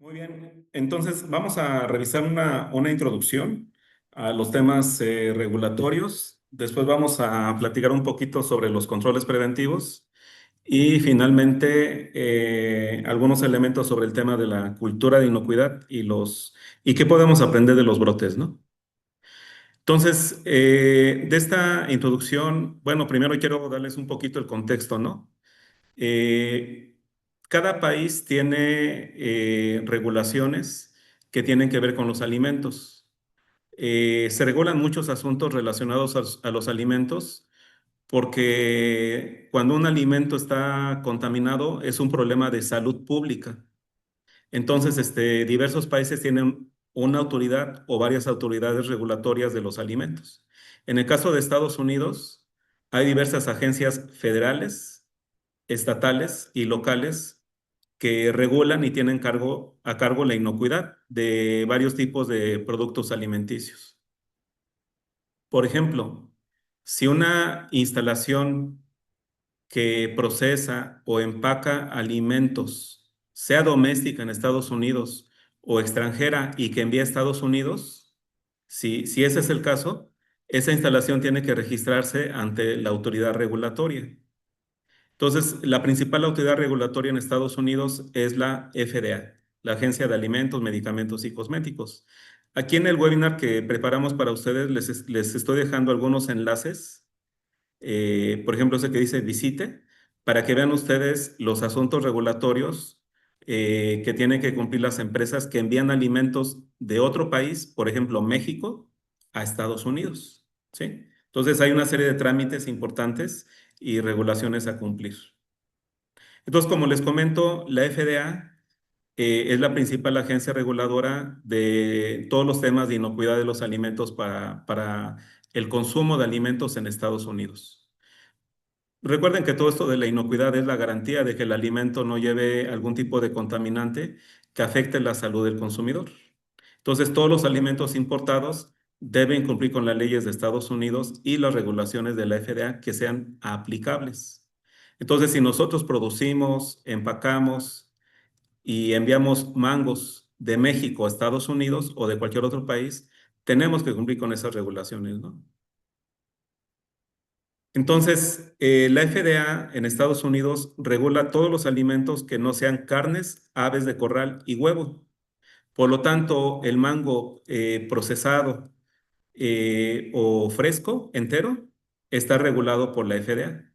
Muy bien, entonces vamos a revisar una introducción a los temas regulatorios. Después vamos a platicar un poquito sobre los controles preventivos y finalmente algunos elementos sobre el tema de la cultura de inocuidad y qué podemos aprender de los brotes, ¿no? Entonces, de esta introducción, bueno, primero quiero darles un poquito el contexto, ¿no? Eh, Cada país tiene regulaciones que tienen que ver con los alimentos. Se regulan muchos asuntos relacionados a los alimentos porque cuando un alimento está contaminado es un problema de salud pública. Entonces, diversos países tienen una autoridad o varias autoridades regulatorias de los alimentos. En el caso de Estados Unidos, hay diversas agencias federales, estatales y locales que regulan y tienen a cargo la inocuidad de varios tipos de productos alimenticios. Por ejemplo, si una instalación que procesa o empaca alimentos, sea doméstica en Estados Unidos o extranjera y que envía a Estados Unidos, si ese es el caso, esa instalación tiene que registrarse ante la autoridad regulatoria. Entonces, la principal autoridad regulatoria en Estados Unidos es la FDA, la Agencia de Alimentos, Medicamentos y Cosméticos. Aquí en el webinar que preparamos para ustedes les estoy dejando algunos enlaces, por ejemplo, ese que dice visite, para que vean ustedes los asuntos regulatorios que tienen que cumplir las empresas que envían alimentos de otro país, por ejemplo, México, a Estados Unidos, ¿sí? Entonces, hay una serie de trámites importantes y regulaciones a cumplir. Entonces, como les comento, la FDA es la principal agencia reguladora de todos los temas de inocuidad de los alimentos para el consumo de alimentos en Estados Unidos. Recuerden que todo esto de la inocuidad es la garantía de que el alimento no lleve algún tipo de contaminante que afecte la salud del consumidor. Entonces, todos los alimentos importados deben cumplir con las leyes de Estados Unidos y las regulaciones de la FDA que sean aplicables. Entonces, si nosotros producimos, empacamos y enviamos mangos de México a Estados Unidos o de cualquier otro país, tenemos que cumplir con esas regulaciones, ¿no? Entonces, la FDA en Estados Unidos regula todos los alimentos que no sean carnes, aves de corral y huevo. Por lo tanto, el mango procesado o fresco, entero, está regulado por la FDA.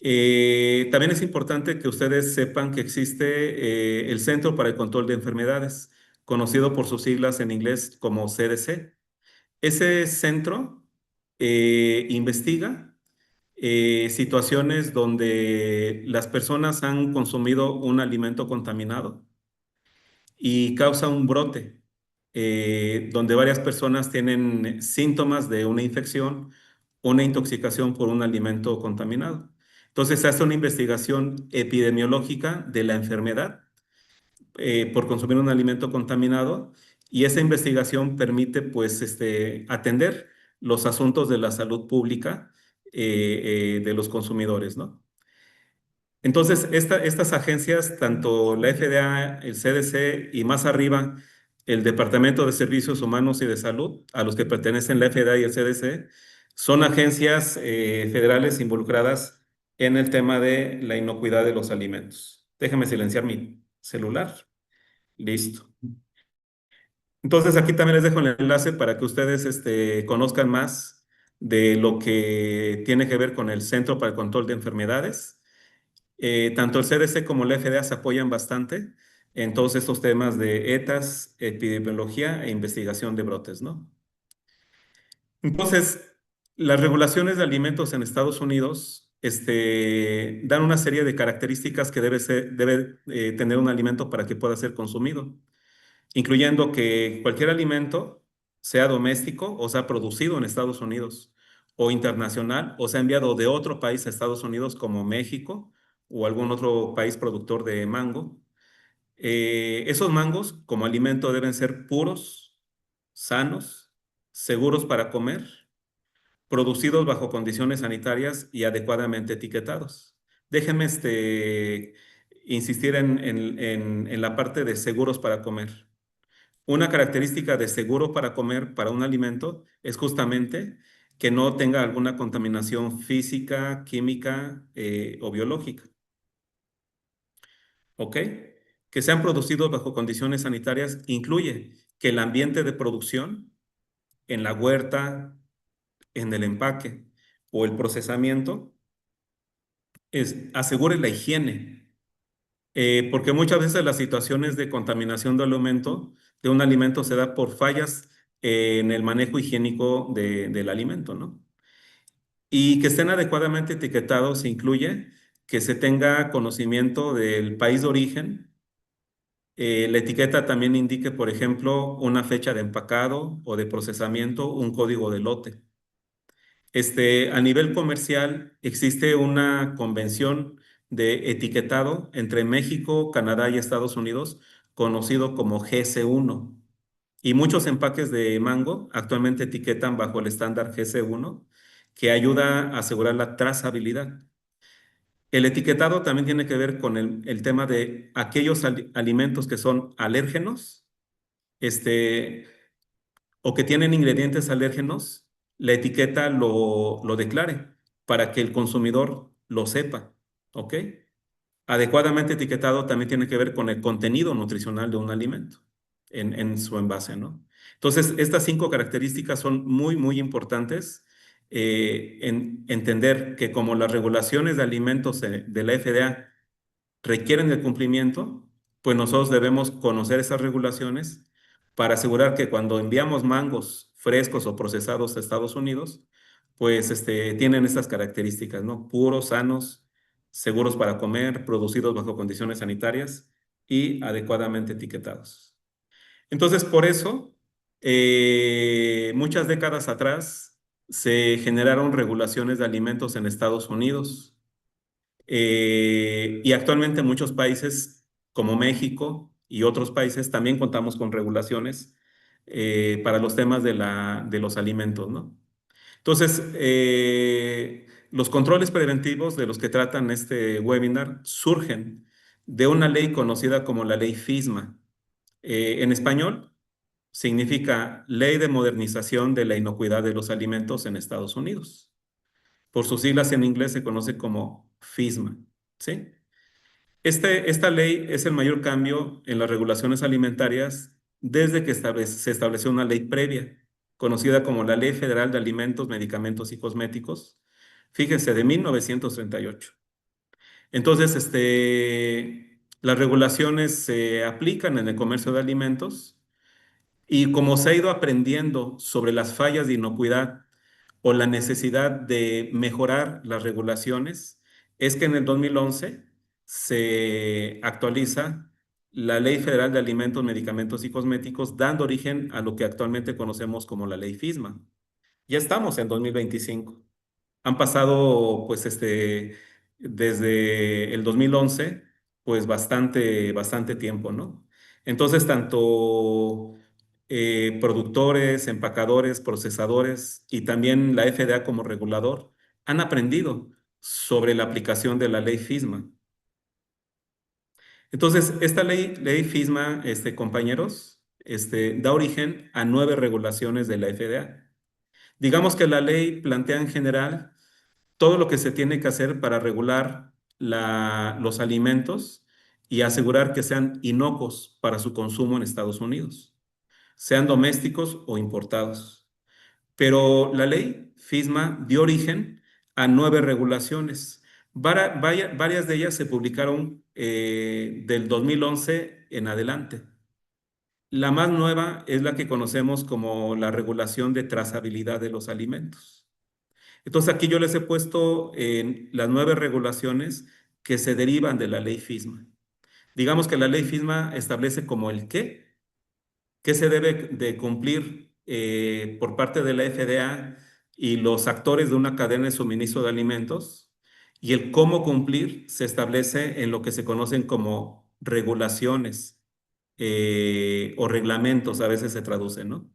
También es importante que ustedes sepan que existe el Centro para el Control de Enfermedades, conocido por sus siglas en inglés como CDC. Ese centro investiga situaciones donde las personas han consumido un alimento contaminado y causa un brote, donde varias personas tienen síntomas de una infección, una intoxicación por un alimento contaminado. Entonces se hace una investigación epidemiológica de la enfermedad por consumir un alimento contaminado y esa investigación permite pues atender los asuntos de la salud pública de los consumidores, ¿no? Entonces, estas agencias, tanto la FDA, el CDC y más arriba, el Departamento de Servicios Humanos y de Salud, a los que pertenecen la FDA y el CDC, son agencias federales involucradas en el tema de la inocuidad de los alimentos. Déjame silenciar mi celular. Listo. Entonces, aquí también les dejo el enlace para que ustedes conozcan más de lo que tiene que ver con el Centro para el Control de Enfermedades. Tanto el CDC como la FDA se apoyan bastante en todos estos temas de ETAs, epidemiología e investigación de brotes, ¿no? Entonces, las regulaciones de alimentos en Estados Unidos dan una serie de características que debe tener un alimento para que pueda ser consumido, incluyendo que cualquier alimento, sea doméstico o sea producido en Estados Unidos o internacional o sea enviado de otro país a Estados Unidos como México o algún otro país productor de mango, esos mangos como alimento deben ser puros, sanos, seguros para comer, producidos bajo condiciones sanitarias y adecuadamente etiquetados. Déjenme insistir en la parte de seguros para comer. Una característica de seguro para comer para un alimento es justamente que no tenga alguna contaminación física, química o biológica. ¿Ok? Que sean producidos bajo condiciones sanitarias incluye que el ambiente de producción, en la huerta, en el empaque o el procesamiento, asegure la higiene. Porque muchas veces las situaciones de contaminación de un alimento se da por fallas en el manejo higiénico del alimento, ¿no? Y que estén adecuadamente etiquetados incluye que se tenga conocimiento del país de origen. La etiqueta también indique, por ejemplo, una fecha de empacado o de procesamiento, un código de lote. A nivel comercial, existe una convención de etiquetado entre México, Canadá y Estados Unidos, conocido como GS1. Y muchos empaques de mango actualmente etiquetan bajo el estándar GS1, que ayuda a asegurar la trazabilidad. El etiquetado también tiene que ver con el tema de aquellos alimentos que son alérgenos, este, o que tienen ingredientes alérgenos, la etiqueta lo declare para que el consumidor lo sepa, ¿ok? Adecuadamente etiquetado también tiene que ver con el contenido nutricional de un alimento en su envase, ¿no? Entonces, estas 5 características son muy, muy importantes en entender que como las regulaciones de alimentos de la FDA requieren el cumplimiento, pues nosotros debemos conocer esas regulaciones para asegurar que cuando enviamos mangos frescos o procesados a Estados Unidos, pues tienen estas características, ¿no? Puros, sanos, seguros para comer, producidos bajo condiciones sanitarias y adecuadamente etiquetados. Entonces, por eso, muchas décadas atrás se generaron regulaciones de alimentos en Estados Unidos y actualmente muchos países como México y otros países también contamos con regulaciones para los temas de los alimentos, ¿no? Entonces, los controles preventivos de los que tratan este webinar surgen de una ley conocida como la ley FISMA. En español significa Ley de Modernización de la Inocuidad de los Alimentos en Estados Unidos. Por sus siglas en inglés se conoce como FISMA, ¿sí? Esta ley es el mayor cambio en las regulaciones alimentarias desde que se estableció una ley previa, conocida como la Ley Federal de Alimentos, Medicamentos y Cosméticos, fíjense, de 1938. Entonces, las regulaciones se aplican en el comercio de alimentos y como se ha ido aprendiendo sobre las fallas de inocuidad o la necesidad de mejorar las regulaciones, es que en el 2011 se actualiza la Ley Federal de Alimentos, Medicamentos y Cosméticos, dando origen a lo que actualmente conocemos como la Ley FISMA. Ya estamos en 2025. Han pasado, pues, desde el 2011, pues, bastante tiempo, ¿no? Entonces, tanto productores, empacadores, procesadores y también la FDA como regulador han aprendido sobre la aplicación de la ley FISMA. Entonces, esta ley FISMA, compañeros, da origen a 9 regulaciones de la FDA. Digamos que la ley plantea en general todo lo que se tiene que hacer para regular los alimentos y asegurar que sean inocuos para su consumo en Estados Unidos, sean domésticos o importados. Pero la ley FISMA dio origen a 9 regulaciones. Varias de ellas se publicaron del 2011 en adelante. La más nueva es la que conocemos como la regulación de trazabilidad de los alimentos. Entonces aquí yo les he puesto en las 9 regulaciones que se derivan de la ley FISMA. Digamos que la ley FISMA establece como el qué se debe de cumplir por parte de la FDA y los actores de una cadena de suministro de alimentos, y el cómo cumplir se establece en lo que se conocen como regulaciones o reglamentos, a veces se traducen, ¿no?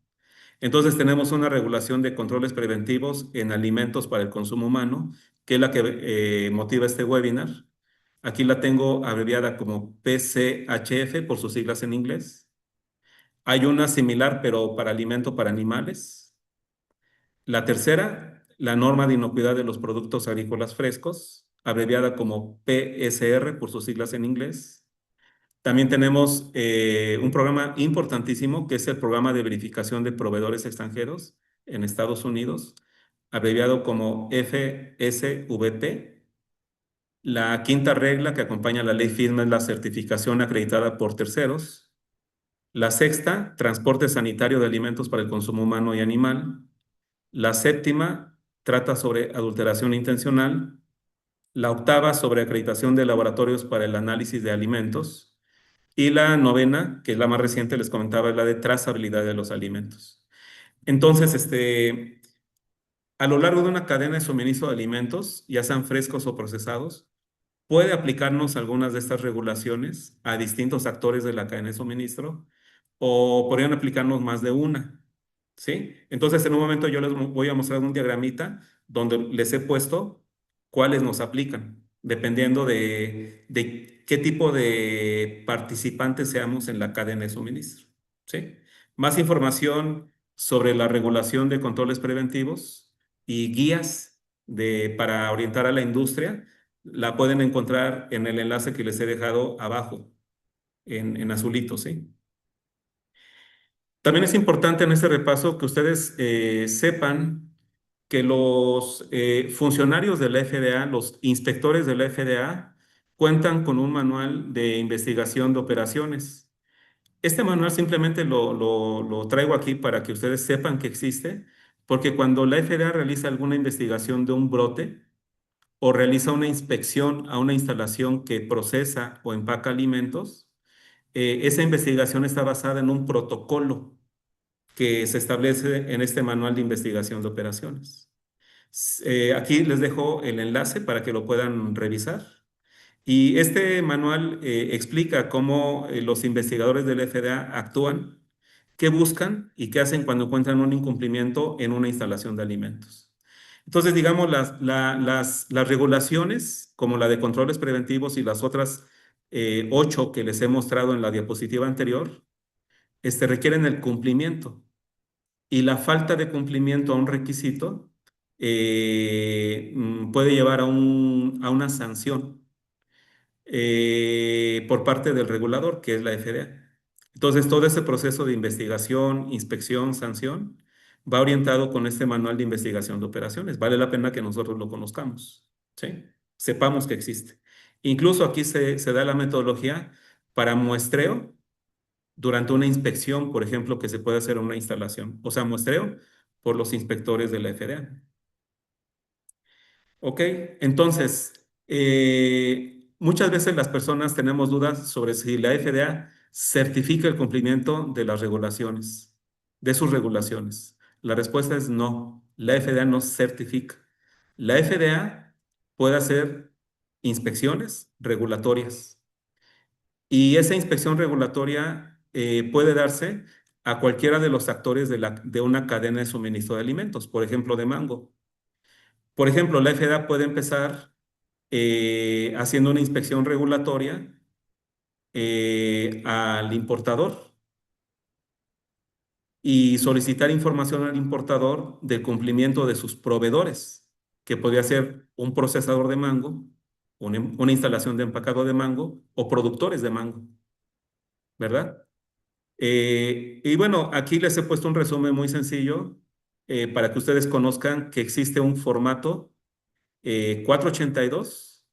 Entonces tenemos una regulación de controles preventivos en alimentos para el consumo humano, que es la que motiva este webinar. Aquí la tengo abreviada como PCHF por sus siglas en inglés. Hay una similar, pero para alimento para animales. La tercera, la norma de inocuidad de los productos agrícolas frescos, abreviada como PSR por sus siglas en inglés. También tenemos un programa importantísimo que es el programa de verificación de proveedores extranjeros en Estados Unidos, abreviado como FSVP. La quinta regla que acompaña la ley FISMA es la certificación acreditada por terceros. La sexta, transporte sanitario de alimentos para el consumo humano y animal. La séptima, trata sobre adulteración intencional. La octava, sobre acreditación de laboratorios para el análisis de alimentos. Y la novena, que es la más reciente, les comentaba, es la de trazabilidad de los alimentos. Entonces, a lo largo de una cadena de suministro de alimentos, ya sean frescos o procesados, puede aplicarnos algunas de estas regulaciones a distintos actores de la cadena de suministro o podrían aplicarnos más de una, ¿sí? Entonces, en un momento yo les voy a mostrar un diagramita donde les he puesto cuáles nos aplican, dependiendo de qué tipo de participantes seamos en la cadena de suministro, ¿sí? Más información sobre la regulación de controles preventivos y guías para orientar a la industria la pueden encontrar en el enlace que les he dejado abajo, en azulito, ¿sí? También es importante en este repaso que ustedes sepan que los funcionarios de la FDA, los inspectores de la FDA, cuentan con un manual de investigación de operaciones. Este manual simplemente lo traigo aquí para que ustedes sepan que existe, porque cuando la FDA realiza alguna investigación de un brote, o realiza una inspección a una instalación que procesa o empaca alimentos, esa investigación está basada en un protocolo que se establece en este manual de investigación de operaciones. Aquí les dejo el enlace para que lo puedan revisar. Y este manual explica cómo los investigadores del FDA actúan, qué buscan y qué hacen cuando encuentran un incumplimiento en una instalación de alimentos. Entonces, digamos, las regulaciones, como la de controles preventivos y las otras 8 que les he mostrado en la diapositiva anterior, requieren el cumplimiento. Y la falta de cumplimiento a un requisito puede llevar a una sanción por parte del regulador, que es la FDA. Entonces, todo ese proceso de investigación, inspección, sanción, va orientado con este manual de investigación de operaciones. Vale la pena que nosotros lo conozcamos, ¿sí? Sepamos que existe. Incluso aquí se da la metodología para muestreo durante una inspección, por ejemplo, que se puede hacer en una instalación. O sea, muestreo por los inspectores de la FDA. Ok, entonces, muchas veces las personas tenemos dudas sobre si la FDA certifica el cumplimiento de las regulaciones, de sus regulaciones. La respuesta es no, la FDA no certifica. La FDA puede hacer inspecciones regulatorias y esa inspección regulatoria puede darse a cualquiera de los actores de una cadena de suministro de alimentos, por ejemplo, de mango. Por ejemplo, la FDA puede empezar haciendo una inspección regulatoria al importador y solicitar información al importador del cumplimiento de sus proveedores, que podría ser un procesador de mango, una instalación de empacado de mango o productores de mango, ¿verdad? Y bueno, aquí les he puesto un resumen muy sencillo para que ustedes conozcan que existe un formato 482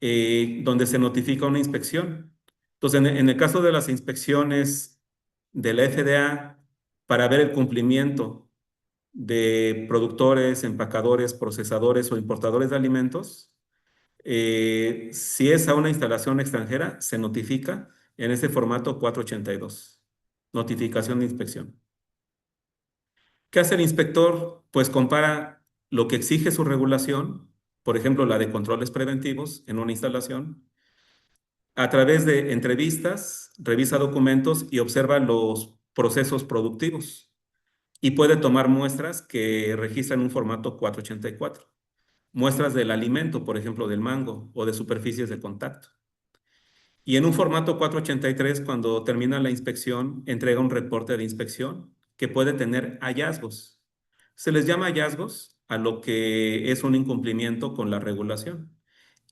donde se notifica una inspección. Entonces, en el caso de las inspecciones de la FDA, para ver el cumplimiento de productores, empacadores, procesadores o importadores de alimentos, si es a una instalación extranjera, se notifica en ese formato 482, notificación de inspección. ¿Qué hace el inspector? Pues compara lo que exige su regulación, por ejemplo, la de controles preventivos en una instalación, a través de entrevistas, revisa documentos y observa los procesos productivos y puede tomar muestras que registran un formato 484. Muestras del alimento, por ejemplo, del mango o de superficies de contacto. Y en un formato 483, cuando termina la inspección, entrega un reporte de inspección que puede tener hallazgos. Se les llama hallazgos a lo que es un incumplimiento con la regulación.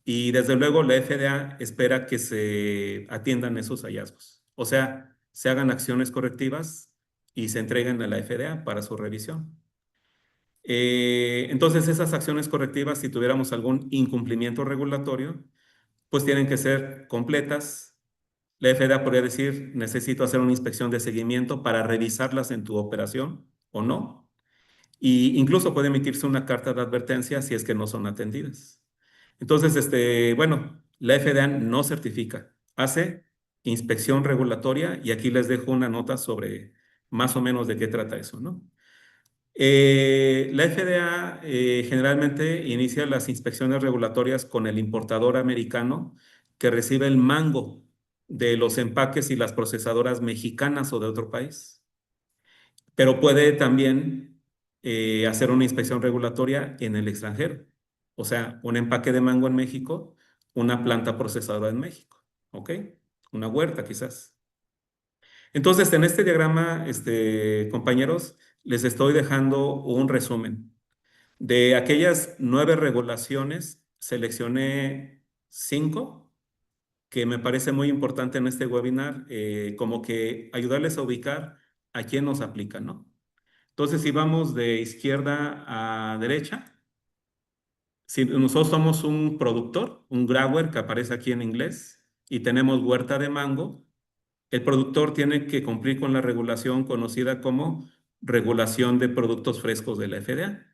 Y desde luego la FDA espera que se atiendan esos hallazgos. O sea, se hagan acciones correctivas y se entreguen a la FDA para su revisión. Entonces, esas acciones correctivas, si tuviéramos algún incumplimiento regulatorio, pues tienen que ser completas. La FDA podría decir, necesito hacer una inspección de seguimiento para revisarlas en tu operación o no. Y incluso puede emitirse una carta de advertencia si es que no son atendidas. Entonces, bueno, la FDA no certifica, hace inspección regulatoria y aquí les dejo una nota sobre más o menos de qué trata eso, ¿no? La FDA generalmente inicia las inspecciones regulatorias con el importador americano que recibe el mango de los empaques y las procesadoras mexicanas o de otro país, pero puede también hacer una inspección regulatoria en el extranjero, o sea, un empaque de mango en México, una planta procesadora en México, ¿ok? Una huerta quizás. Entonces, en este diagrama, compañeros, les estoy dejando un resumen. De aquellas 9 regulaciones, seleccioné 5 que me parece muy importante en este webinar, como que ayudarles a ubicar a quién nos aplica, ¿no? Entonces, si vamos de izquierda a derecha, si nosotros somos un productor, un grower que aparece aquí en inglés, y tenemos huerta de mango, el productor tiene que cumplir con la regulación conocida como regulación de productos frescos de la FDA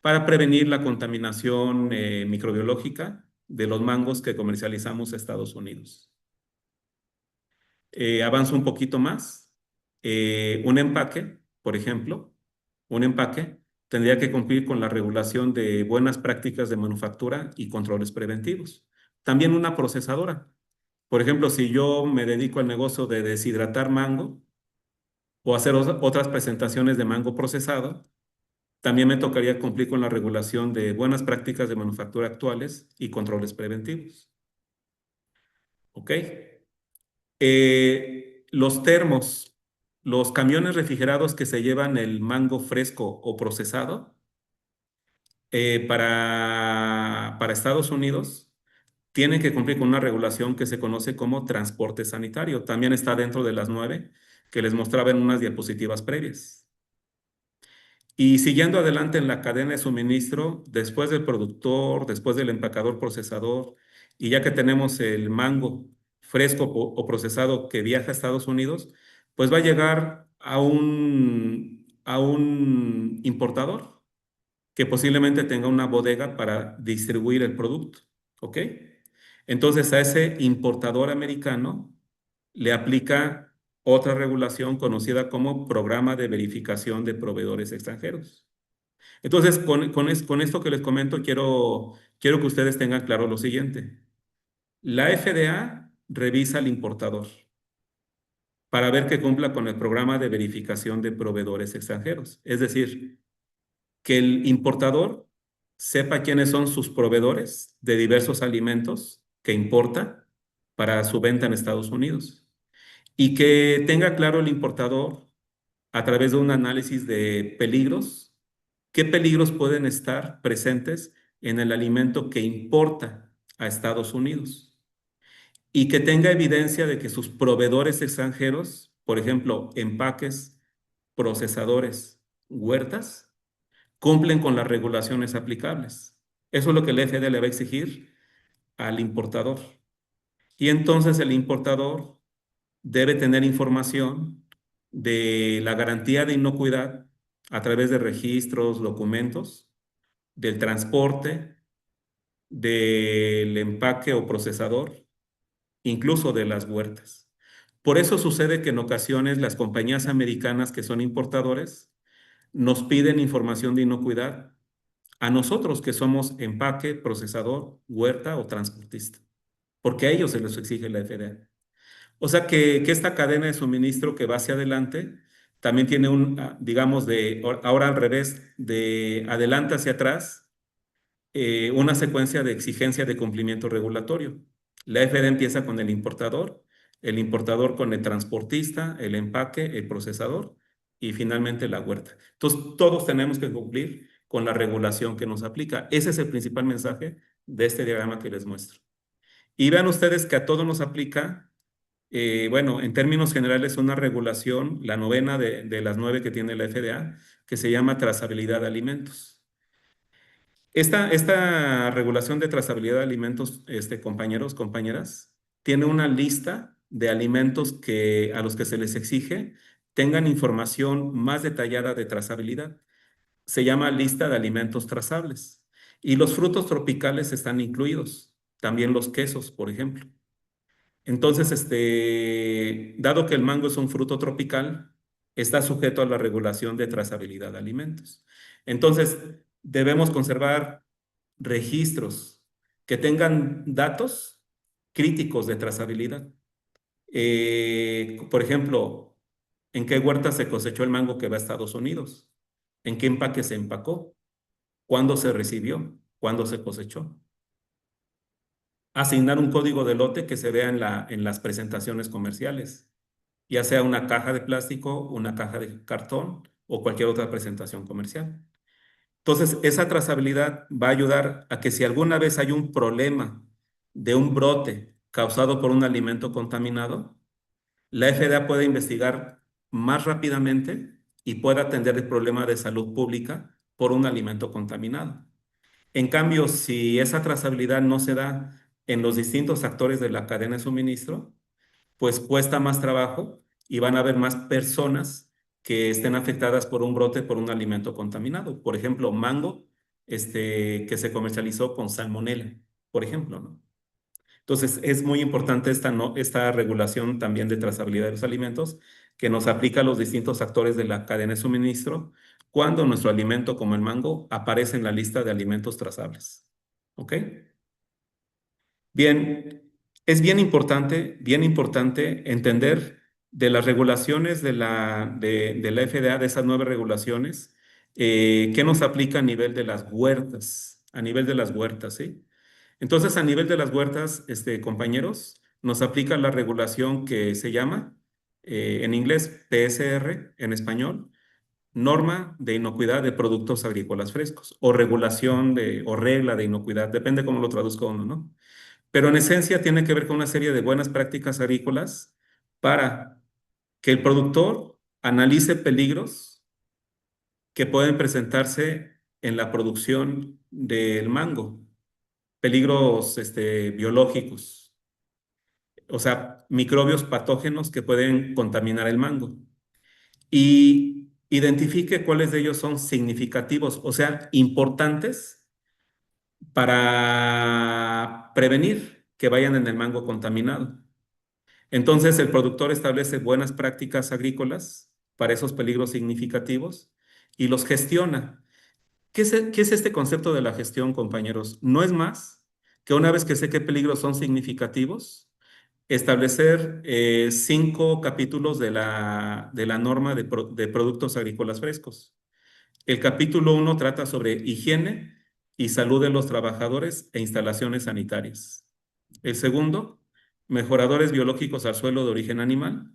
para prevenir la contaminación microbiológica de los mangos que comercializamos a Estados Unidos. Avanzo un poquito más. Un empaque, por ejemplo, un empaque tendría que cumplir con la regulación de buenas prácticas de manufactura y controles preventivos. También una procesadora. Por ejemplo, si yo me dedico al negocio de deshidratar mango o hacer otras presentaciones de mango procesado, también me tocaría cumplir con la regulación de buenas prácticas de manufactura actuales y controles preventivos. ¿Ok? Los termos, los camiones refrigerados que se llevan el mango fresco o procesado para Estados Unidos, tienen que cumplir con una regulación que se conoce como transporte sanitario. También está dentro de las 9 que les mostraba en unas diapositivas previas. Y siguiendo adelante en la cadena de suministro, después del productor, después del empacador procesador y ya que tenemos el mango fresco o procesado que viaja a Estados Unidos, pues va a llegar a un importador que posiblemente tenga una bodega para distribuir el producto, ¿ok? Entonces a ese importador americano le aplica otra regulación conocida como Programa de Verificación de Proveedores Extranjeros. Entonces, con esto que les comento, quiero que ustedes tengan claro lo siguiente. La FDA revisa al importador para ver que cumpla con el programa de verificación de proveedores extranjeros. Es decir, que el importador sepa quiénes son sus proveedores de diversos alimentos que importa para su venta en Estados Unidos. Y que tenga claro el importador a través de un análisis de peligros, qué peligros pueden estar presentes en el alimento que importa a Estados Unidos y que tenga evidencia de que sus proveedores extranjeros, por ejemplo, empaques, procesadores, huertas, cumplen con las regulaciones aplicables. Eso es lo que el FDA le va a exigir al importador. Y entonces el importador debe tener información de la garantía de inocuidad a través de registros, documentos, del transporte, del empaque o procesador, incluso de las huertas. Por eso sucede que en ocasiones las compañías americanas que son importadores nos piden información de inocuidad a nosotros que somos empaque, procesador, huerta o transportista, porque a ellos se les exige la FDA. O sea que esta cadena de suministro que va hacia adelante también tiene digamos, ahora al revés, de adelante hacia atrás, una secuencia de exigencia de cumplimiento regulatorio. La FDA empieza con el importador con el transportista, el empaque, el procesador y finalmente la huerta. Entonces, todos tenemos que cumplir con la regulación que nos aplica. Ese es el principal mensaje de este diagrama que les muestro. Y vean ustedes que a todos nos aplica, bueno, en términos generales, una regulación, la novena de las 9 que tiene la FDA, que se llama trazabilidad de alimentos. Esta regulación de trazabilidad de alimentos, compañeros, compañeras, tiene una lista de alimentos a los que se les exige tengan información más detallada de trazabilidad. Se llama lista de alimentos trazables. Y los frutos tropicales están incluidos, también los quesos, por ejemplo. Entonces, dado que el mango es un fruto tropical, está sujeto a la regulación de trazabilidad de alimentos. Entonces, debemos conservar registros que tengan datos críticos de trazabilidad. Por ejemplo, ¿en qué huerta se cosechó el mango que va a Estados Unidos? ¿En qué empaque se empacó? ¿Cuándo se recibió? ¿Cuándo se cosechó? Asignar un código de lote que se vea en las presentaciones comerciales, ya sea una caja de plástico, una caja de cartón o cualquier otra presentación comercial. Entonces, esa trazabilidad va a ayudar a que si alguna vez hay un problema de un brote causado por un alimento contaminado, la FDA puede investigar más rápidamente y pueda atender el problema de salud pública por un alimento contaminado. En cambio, si esa trazabilidad no se da en los distintos actores de la cadena de suministro, pues cuesta más trabajo y van a haber más personas que estén afectadas por un brote por un alimento contaminado. Por ejemplo, mango, que se comercializó con salmonela, por ejemplo, ¿no? Entonces, es muy importante esta regulación también de trazabilidad de los alimentos que nos aplica a los distintos actores de la cadena de suministro cuando nuestro alimento, como el mango, aparece en la lista de alimentos trazables. ¿Ok? Bien, es bien importante entender de las regulaciones de la FDA, de esas 9 regulaciones, qué nos aplica a nivel de las huertas, ¿sí? Entonces, a nivel de las huertas, compañeros, nos aplica la regulación que se llama, en inglés, PSR, en español, Norma de Inocuidad de Productos Agrícolas Frescos, o o regla de inocuidad, depende cómo lo traduzca uno, ¿no? Pero en esencia tiene que ver con una serie de buenas prácticas agrícolas para que el productor analice peligros que pueden presentarse en la producción del mango. peligros biológicos, o sea, microbios patógenos que pueden contaminar el mango. Y identifique cuáles de ellos son significativos, o sea, importantes para prevenir que vayan en el mango contaminado. Entonces, el productor establece buenas prácticas agrícolas para esos peligros significativos y los gestiona. ¿Qué es este concepto de la gestión, compañeros? No es más que una vez que sé qué peligros son significativos, establecer 5 capítulos de la norma de productos agrícolas frescos. El capítulo 1 trata sobre higiene y salud de los trabajadores e instalaciones sanitarias. El segundo, mejoradores biológicos al suelo de origen animal.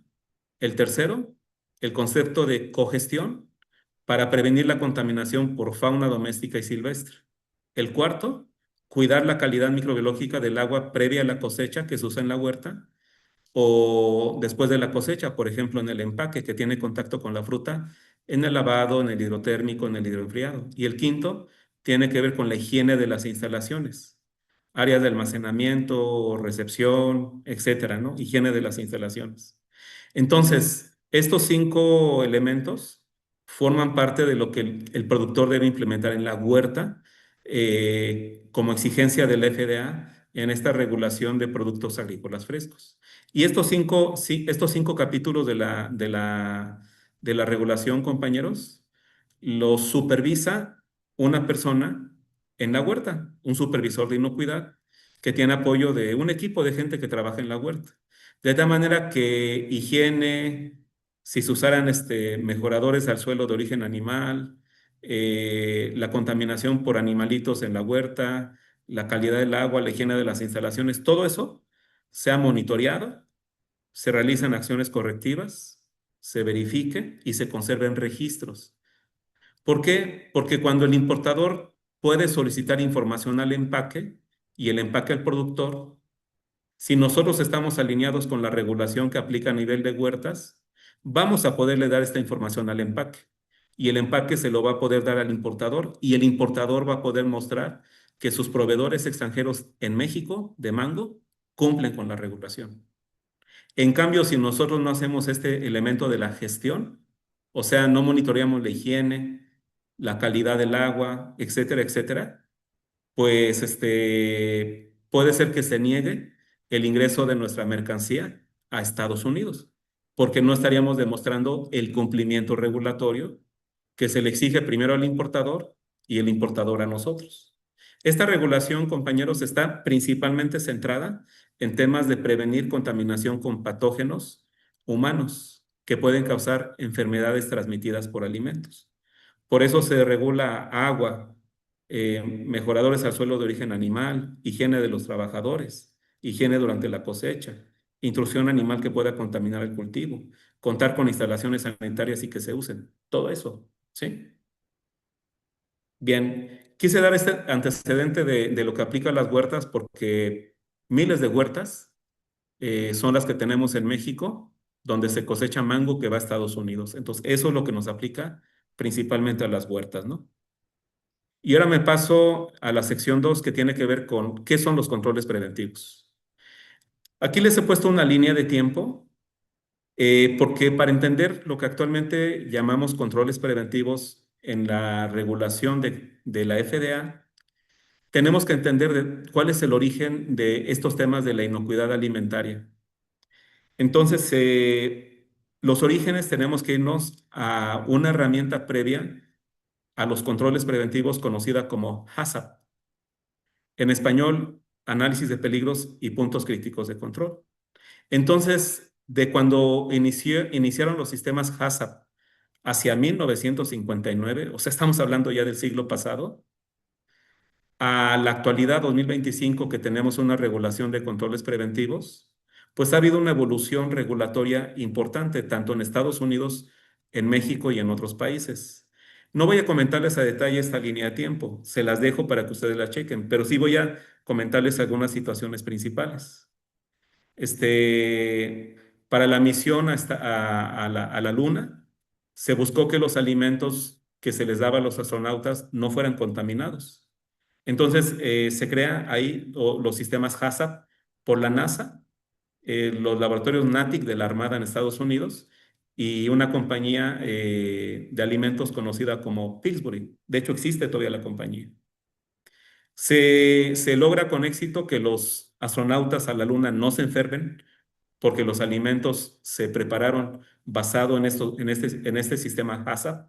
El tercero, el concepto de cogestión para prevenir la contaminación por fauna doméstica y silvestre. El cuarto, cuidar la calidad microbiológica del agua previa a la cosecha que se usa en la huerta o después de la cosecha, por ejemplo, en el empaque que tiene contacto con la fruta, en el lavado, en el hidrotérmico, en el hidroenfriado. Y el quinto tiene que ver con la higiene de las instalaciones, áreas de almacenamiento, recepción, etcétera, ¿no? Higiene de las instalaciones. Entonces, estos 5 elementos forman parte de lo que el productor debe implementar en la huerta como exigencia del FDA en esta regulación de productos agrícolas frescos. Y estos 5 capítulos de la regulación, compañeros, los supervisa una persona en la huerta, un supervisor de inocuidad, que tiene apoyo de un equipo de gente que trabaja en la huerta. De tal manera que higiene, si se usaran mejoradores al suelo de origen animal, la contaminación por animalitos en la huerta, la calidad del agua, la higiene de las instalaciones, todo eso se ha monitoreado, se realizan acciones correctivas, se verifique y se conserven registros. ¿Por qué? Porque cuando el importador puede solicitar información al empaque y el empaque al productor, si nosotros estamos alineados con la regulación que aplica a nivel de huertas, vamos a poderle dar esta información al empaque. Y el empaque se lo va a poder dar al importador y el importador va a poder mostrar que sus proveedores extranjeros en México de mango cumplen con la regulación. En cambio, si nosotros no hacemos este elemento de la gestión, o sea, no monitoreamos la higiene, la calidad del agua, etcétera, etcétera, pues puede ser que se niegue el ingreso de nuestra mercancía a Estados Unidos, porque no estaríamos demostrando el cumplimiento regulatorio que se le exige primero al importador y el importador a nosotros. Esta regulación, compañeros, está principalmente centrada en temas de prevenir contaminación con patógenos humanos que pueden causar enfermedades transmitidas por alimentos. Por eso se regula agua, mejoradores al suelo de origen animal, higiene de los trabajadores, higiene durante la cosecha, intrusión animal que pueda contaminar el cultivo, contar con instalaciones sanitarias y que se usen. Todo eso, ¿sí? Bien, quise dar este antecedente de lo que aplica a las huertas porque miles de huertas son las que tenemos en México, donde se cosecha mango que va a Estados Unidos. Entonces, eso es lo que nos aplica principalmente a las huertas, ¿no? Y ahora me paso a la sección 2 que tiene que ver con qué son los controles preventivos. Aquí les he puesto una línea de tiempo porque para entender lo que actualmente llamamos controles preventivos en la regulación de la FDA, tenemos que entender cuál es el origen de estos temas de la inocuidad alimentaria. Entonces, los orígenes tenemos que irnos a una herramienta previa a los controles preventivos conocida como HACCP. En español, análisis de peligros y puntos críticos de control. Entonces, de cuando iniciaron los sistemas HACCP hacia 1959, o sea, estamos hablando ya del siglo pasado, a la actualidad, 2025, que tenemos una regulación de controles preventivos, pues ha habido una evolución regulatoria importante, tanto en Estados Unidos, en México y en otros países. No voy a comentarles a detalle esta línea de tiempo, se las dejo para que ustedes la chequen, pero sí voy a comentarles algunas situaciones principales. Este, para la misión a la Luna, se buscó que los alimentos que se les daba a los astronautas no fueran contaminados. Entonces, se crea ahí los sistemas HACCP por la NASA, los laboratorios NATIC de la Armada en Estados Unidos y una compañía de alimentos conocida como Pillsbury. De hecho, existe todavía la compañía. Se logra con éxito que los astronautas a la Luna no se enfermen porque los alimentos se prepararon basado en este sistema HACCP.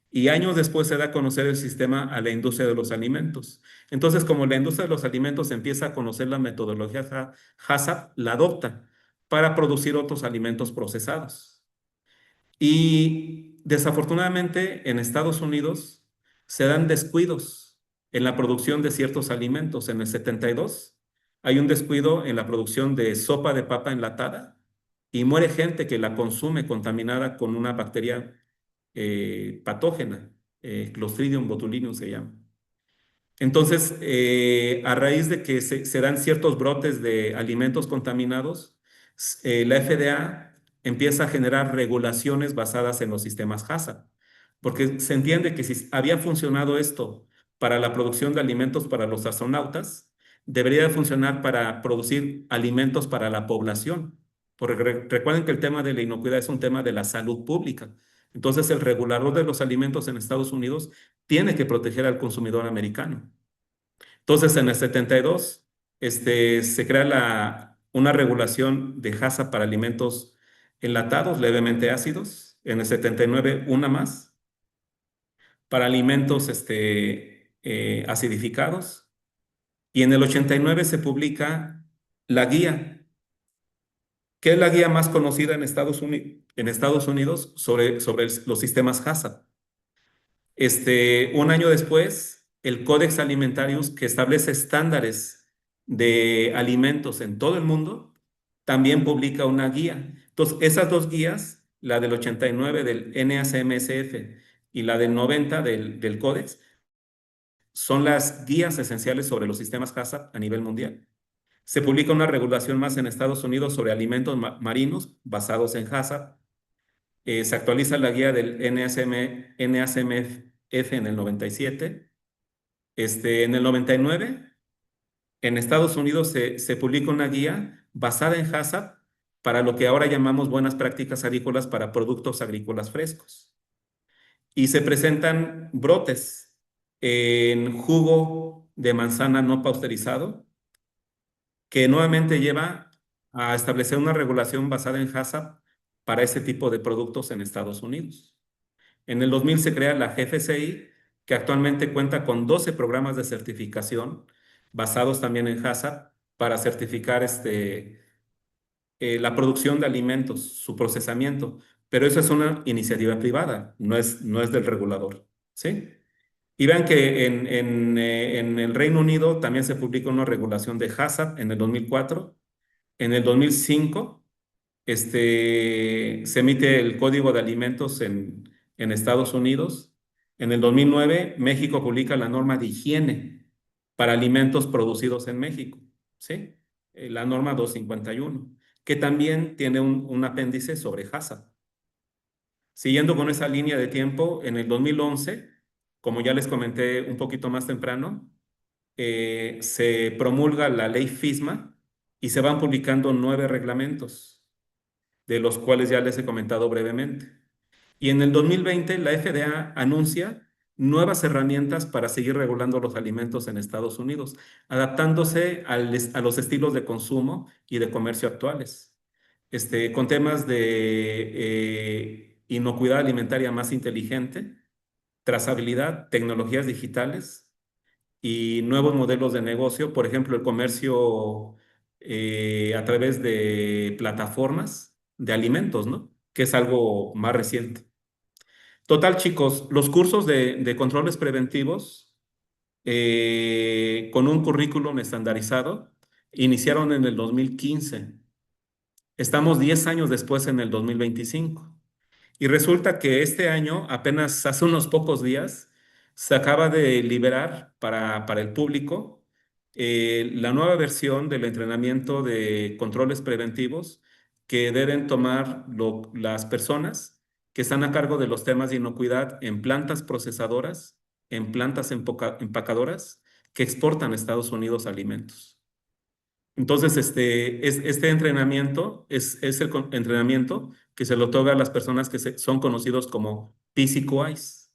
Y años después se da a conocer el sistema a la industria de los alimentos. Entonces, como la industria de los alimentos empieza a conocer la metodología HACCP, la adopta para producir otros alimentos procesados. Y desafortunadamente en Estados Unidos se dan descuidos en la producción de ciertos alimentos. En el 72 hay un descuido en la producción de sopa de papa enlatada y muere gente que la consume contaminada con una bacteria patógena, Clostridium botulinum se llama. Entonces, a raíz de que se dan ciertos brotes de alimentos contaminados, la FDA empieza a generar regulaciones basadas en los sistemas HACCP, porque se entiende que si había funcionado esto para la producción de alimentos para los astronautas, debería de funcionar para producir alimentos para la población. Porque recuerden que el tema de la inocuidad es un tema de la salud pública. Entonces, el regulador de los alimentos en Estados Unidos tiene que proteger al consumidor americano. Entonces, en el 72, se crea una regulación de HACCP para alimentos enlatados, levemente ácidos. En el 79, una más. Para alimentos acidificados. Y en el 89 se publica la guía, que es la guía más conocida en Estados Unidos sobre los sistemas HACCP. Un año después, el Codex Alimentarius, que establece estándares de alimentos en todo el mundo, también publica una guía. Entonces, esas dos guías, la del 89 del NACMSF y la del 90 del Codex, son las guías esenciales sobre los sistemas HACCP a nivel mundial. Se publica una regulación más en Estados Unidos sobre alimentos marinos basados en HACCP. Se actualiza la guía del NACMF en el 97. En el 99, en Estados Unidos se publica una guía basada en HACCP para lo que ahora llamamos buenas prácticas agrícolas para productos agrícolas frescos. Y se presentan brotes en jugo de manzana no pasteurizado, que nuevamente lleva a establecer una regulación basada en HACCP para ese tipo de productos en Estados Unidos. En el 2000 se crea la GFCI, que actualmente cuenta con 12 programas de certificación basados también en HACCP para certificar la producción de alimentos, su procesamiento. Pero eso es una iniciativa privada, no es del regulador, ¿sí? Y vean que en el Reino Unido también se publica una regulación de HACCP en el 2004. En el 2005 se emite el Código de Alimentos en Estados Unidos. En el 2009, México publica la norma de higiene para alimentos producidos en México, ¿sí? La norma 251, que también tiene un apéndice sobre HACCP. Siguiendo con esa línea de tiempo, en el 2011, como ya les comenté un poquito más temprano, se promulga la ley FISMA y se van publicando 9 reglamentos, de los cuales ya les he comentado brevemente. Y en el 2020 la FDA anuncia nuevas herramientas para seguir regulando los alimentos en Estados Unidos, adaptándose a los estilos de consumo y de comercio actuales, con temas de inocuidad alimentaria más inteligente, trazabilidad, tecnologías digitales y nuevos modelos de negocio, por ejemplo, el comercio a través de plataformas de alimentos, ¿no? Que es algo más reciente. Total, chicos, los cursos de controles preventivos con un currículum estandarizado iniciaron en el 2015. Estamos 10 años después en el 2025. Y resulta que este año, apenas hace unos pocos días, se acaba de liberar para el público la nueva versión del entrenamiento de controles preventivos que deben tomar las personas que están a cargo de los temas de inocuidad en plantas procesadoras, en plantas empacadoras que exportan a Estados Unidos alimentos. Entonces, este entrenamiento es el entrenamiento que se le otorga a las personas que son conocidos como PCQIs,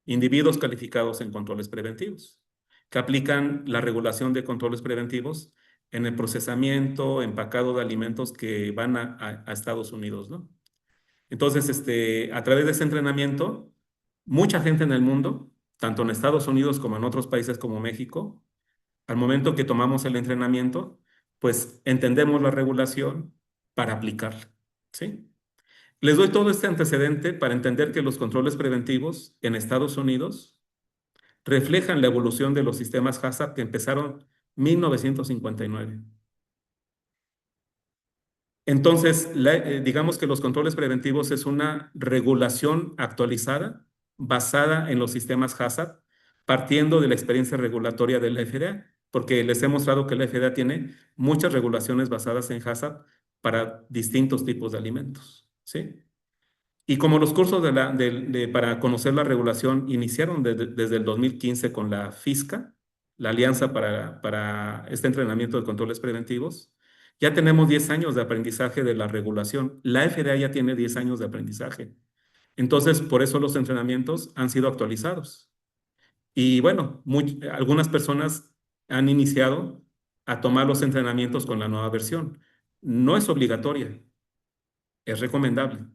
individuos calificados en controles preventivos, que aplican la regulación de controles preventivos en el procesamiento, empacado de alimentos que van a Estados Unidos, ¿no? Entonces, a través de ese entrenamiento, mucha gente en el mundo, tanto en Estados Unidos como en otros países como México, al momento que tomamos el entrenamiento, pues entendemos la regulación para aplicarla, ¿sí? Les doy todo este antecedente para entender que los controles preventivos en Estados Unidos reflejan la evolución de los sistemas HACCP que empezaron en 1959. Entonces, digamos que los controles preventivos es una regulación actualizada basada en los sistemas HACCP, partiendo de la experiencia regulatoria de la FDA, porque les he mostrado que la FDA tiene muchas regulaciones basadas en HACCP para distintos tipos de alimentos, ¿sí? Y como los cursos para conocer la regulación iniciaron desde el 2015 con la FISCA, la Alianza para este entrenamiento de controles preventivos, ya tenemos 10 años de aprendizaje de la regulación. La FDA ya tiene 10 años de aprendizaje. Entonces, por eso los entrenamientos han sido actualizados. Y bueno, algunas personas han iniciado a tomar los entrenamientos con la nueva versión. No es obligatoria, es recomendable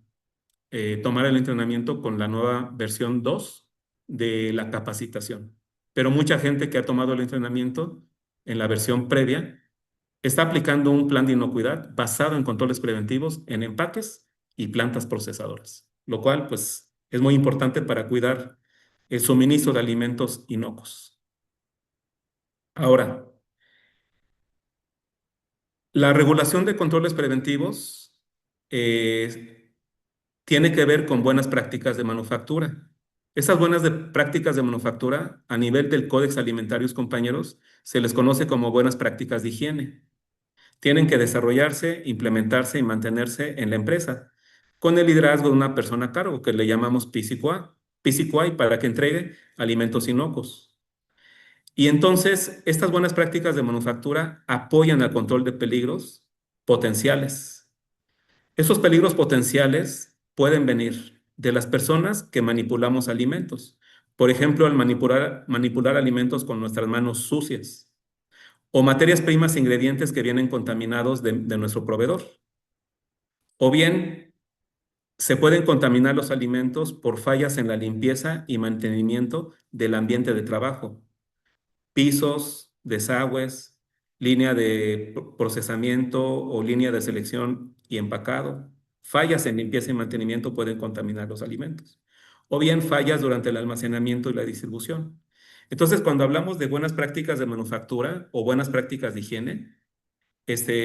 tomar el entrenamiento con la nueva versión 2 de la capacitación. Pero mucha gente que ha tomado el entrenamiento en la versión previa está aplicando un plan de inocuidad basado en controles preventivos en empaques y plantas procesadoras, lo cual pues es muy importante para cuidar el suministro de alimentos inocuos. Ahora, la regulación de controles preventivos tiene que ver con buenas prácticas de manufactura. Esas prácticas de manufactura, a nivel del Códex Alimentarios, compañeros, se les conoce como buenas prácticas de higiene. Tienen que desarrollarse, implementarse y mantenerse en la empresa, con el liderazgo de una persona a cargo, que le llamamos PCQI, para que entregue alimentos inocuos. Y entonces, estas buenas prácticas de manufactura apoyan al control de peligros potenciales. Esos peligros potenciales pueden venir de las personas que manipulamos alimentos. Por ejemplo, al manipular alimentos con nuestras manos sucias o materias primas e ingredientes que vienen contaminados de nuestro proveedor. O bien, se pueden contaminar los alimentos por fallas en la limpieza y mantenimiento del ambiente de trabajo, pisos, desagües, línea de procesamiento o línea de selección y empacado. Fallas en limpieza y mantenimiento pueden contaminar los alimentos. O bien fallas durante el almacenamiento y la distribución. Entonces, cuando hablamos de buenas prácticas de manufactura o buenas prácticas de higiene,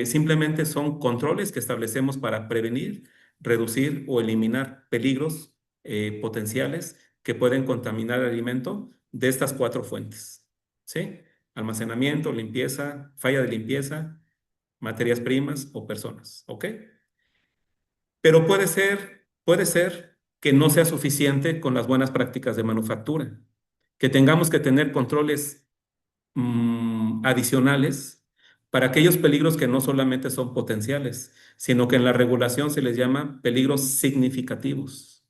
simplemente son controles que establecemos para prevenir, reducir o eliminar peligros potenciales que pueden contaminar el alimento de estas 4 fuentes, ¿sí? Almacenamiento, limpieza, falla de limpieza, materias primas o personas, ¿ok? Pero puede ser que no sea suficiente con las buenas prácticas de manufactura, que tengamos que tener controles adicionales para aquellos peligros que no solamente son potenciales, sino que en la regulación se les llama peligros significativos.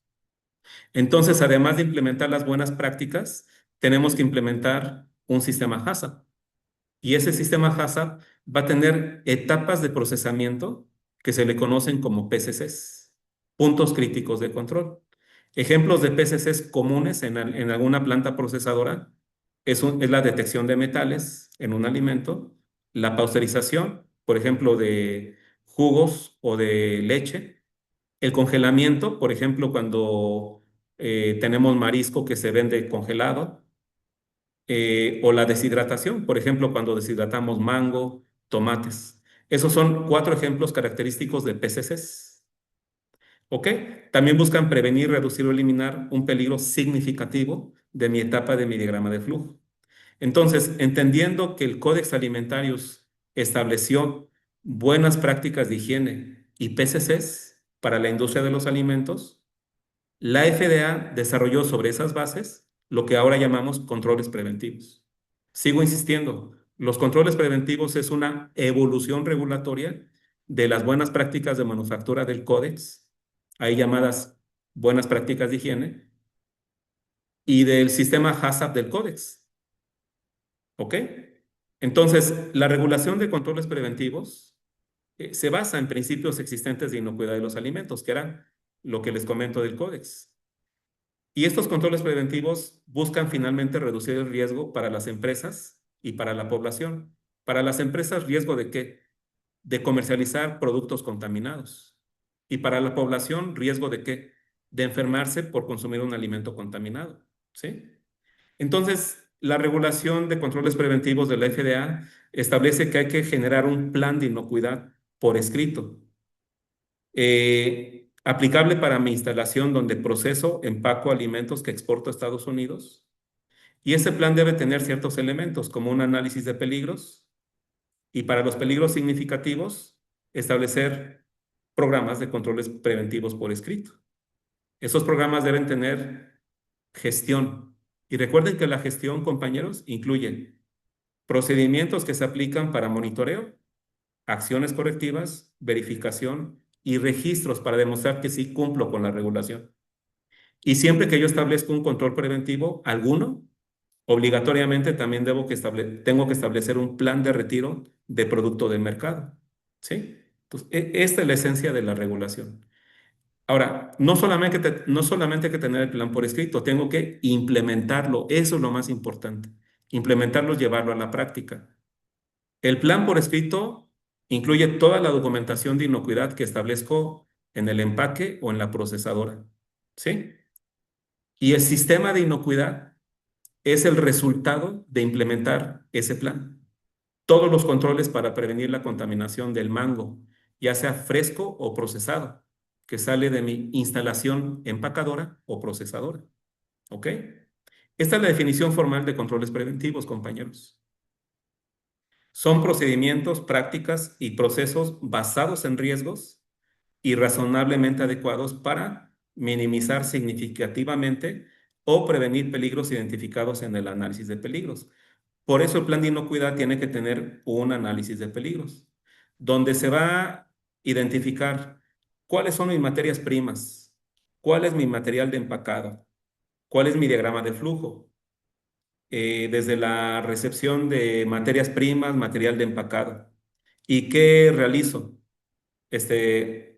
Entonces, además de implementar las buenas prácticas, tenemos que implementar un sistema HACCP. Y ese sistema HACCP va a tener etapas de procesamiento que se le conocen como PCCs, puntos críticos de control. Ejemplos de PCCs comunes en alguna planta procesadora es la detección de metales en un alimento, la pasteurización, por ejemplo, de jugos o de leche, el congelamiento, por ejemplo, cuando tenemos marisco que se vende congelado, o la deshidratación, por ejemplo, cuando deshidratamos mango, tomates. Esos son 4 ejemplos característicos de PCCs. ¿Ok? También buscan prevenir, reducir o eliminar un peligro significativo de mi etapa de mi diagrama de flujo. Entonces, entendiendo que el Codex Alimentarius estableció buenas prácticas de higiene y PCCs para la industria de los alimentos, la FDA desarrolló sobre esas bases lo que ahora llamamos controles preventivos. Sigo insistiendo, los controles preventivos es una evolución regulatoria de las buenas prácticas de manufactura del Códex, hay llamadas buenas prácticas de higiene, y del sistema HACCP del Códex. ¿Ok? Entonces, la regulación de controles preventivos se basa en principios existentes de inocuidad de los alimentos, que eran lo que les comento del Códex. Y estos controles preventivos buscan finalmente reducir el riesgo para las empresas y para la población. Para las empresas, ¿riesgo de qué? De comercializar productos contaminados. Y para la población, ¿riesgo de qué? De enfermarse por consumir un alimento contaminado. ¿Sí? Entonces, la regulación de controles preventivos de la FDA establece que hay que generar un plan de inocuidad por escrito, aplicable para mi instalación donde proceso, empaco alimentos que exporto a Estados Unidos. Y ese plan debe tener ciertos elementos, como un análisis de peligros, y para los peligros significativos, establecer programas de controles preventivos por escrito. Esos programas deben tener gestión. Y recuerden que la gestión, compañeros, incluye procedimientos que se aplican para monitoreo, acciones correctivas, verificación y registros para demostrar que sí cumplo con la regulación. Y siempre que yo establezco un control preventivo, alguno, obligatoriamente también tengo que establecer un plan de retiro de producto del mercado. ¿Sí? Entonces, esta es la esencia de la regulación. Ahora, no solamente hay que tener el plan por escrito, tengo que implementarlo. Eso es lo más importante. Implementarlo, llevarlo a la práctica. El plan por escrito incluye toda la documentación de inocuidad que establezco en el empaque o en la procesadora. ¿Sí? Y el sistema de inocuidad es el resultado de implementar ese plan. Todos los controles para prevenir la contaminación del mango, ya sea fresco o procesado, que sale de mi instalación empacadora o procesadora. ¿Ok? Esta es la definición formal de controles preventivos, compañeros. Son procedimientos, prácticas y procesos basados en riesgos y razonablemente adecuados para minimizar significativamente o prevenir peligros identificados en el análisis de peligros. Por eso el plan de inocuidad tiene que tener un análisis de peligros, donde se va a identificar cuáles son mis materias primas, cuál es mi material de empacado, cuál es mi diagrama de flujo, desde la recepción de materias primas, material de empacado. ¿Y qué realizo?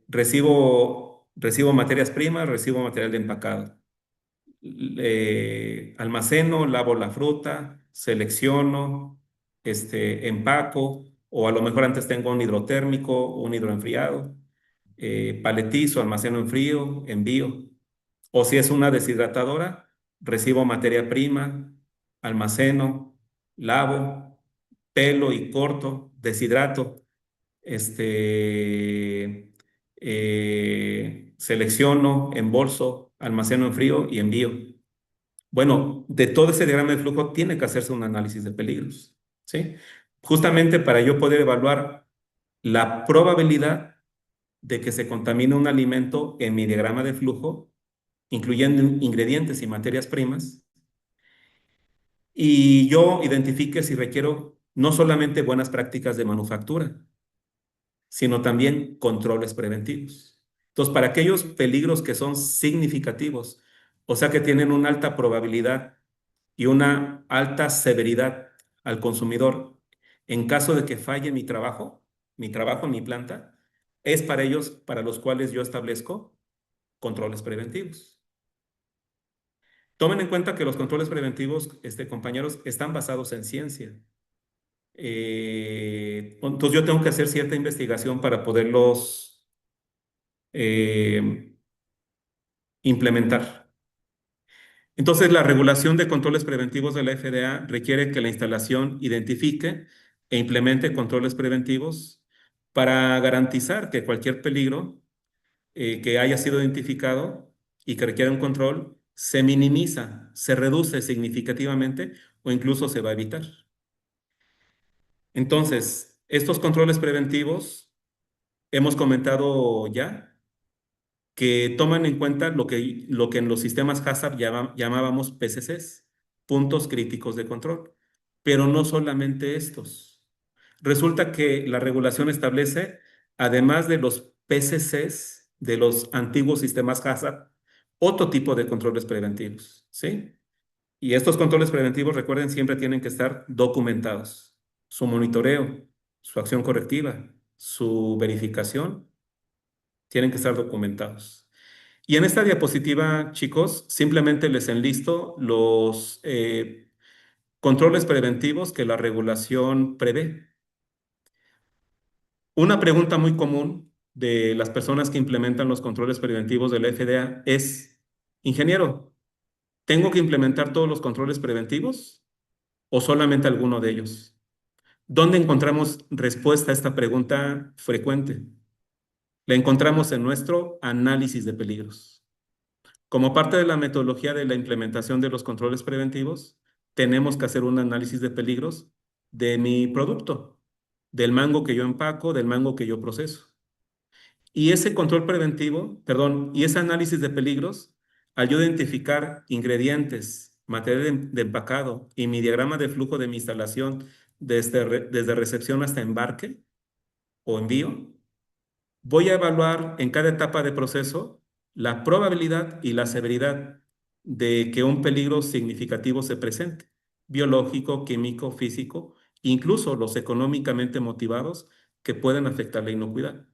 Recibo materias primas, recibo material de empacado. Almaceno, lavo la fruta, selecciono, empaco, o a lo mejor antes tengo un hidrotérmico, un hidroenfriado, paletizo, almaceno en frío, envío. O si es una deshidratadora, recibo materia prima, almaceno, lavo, pelo y corto, deshidrato, selecciono, embolso, almaceno en frío y envío. Bueno, de todo ese diagrama de flujo tiene que hacerse un análisis de peligros, ¿sí? Justamente para yo poder evaluar la probabilidad de que se contamine un alimento en mi diagrama de flujo, incluyendo ingredientes y materias primas, y yo identifique si requiero no solamente buenas prácticas de manufactura, sino también controles preventivos. Entonces, para aquellos peligros que son significativos, o sea que tienen una alta probabilidad y una alta severidad al consumidor, en caso de que falle mi mi planta, es para ellos para los cuales yo establezco controles preventivos. Tomen en cuenta que los controles preventivos, compañeros, están basados en ciencia. Entonces yo tengo que hacer cierta investigación para poderlos eh, implementar. Entonces, la regulación de controles preventivos de la FDA requiere que la instalación identifique e implemente controles preventivos para garantizar que cualquier peligro que haya sido identificado y que requiera un control se minimiza, se reduce significativamente o incluso se va a evitar. Entonces, estos controles preventivos hemos comentado ya que toman en cuenta lo que en los sistemas HACCP llamábamos PCCs, puntos críticos de control. pero no solamente estos. Resulta que la regulación establece, además de los PCCs, de los antiguos sistemas HACCP, otro tipo de controles preventivos, ¿sí? Y estos controles preventivos, recuerden, siempre tienen que estar documentados. Su monitoreo, su acción correctiva, su verificación, tienen que estar documentados. Y en esta diapositiva, chicos, simplemente les enlisto los controles preventivos que la regulación prevé. Una pregunta muy común de las personas que implementan los controles preventivos de la FDA es, ingeniero, ¿tengo que implementar todos los controles preventivos o solamente alguno de ellos? ¿Dónde encontramos respuesta a esta pregunta frecuente? La encontramos en nuestro análisis de peligros. Como parte de la metodología de la implementación de los controles preventivos, tenemos que hacer un análisis de peligros de mi producto, del mango que yo empaco, del mango que yo proceso. Y ese control preventivo, perdón, y ese análisis de peligros ayuda a identificar ingredientes, material de empacado y mi diagrama de flujo de mi instalación desde recepción hasta embarque o envío. Voy a evaluar en cada etapa de proceso la probabilidad y la severidad de que un peligro significativo se presente, biológico, químico, físico, incluso los económicamente motivados que pueden afectar la inocuidad.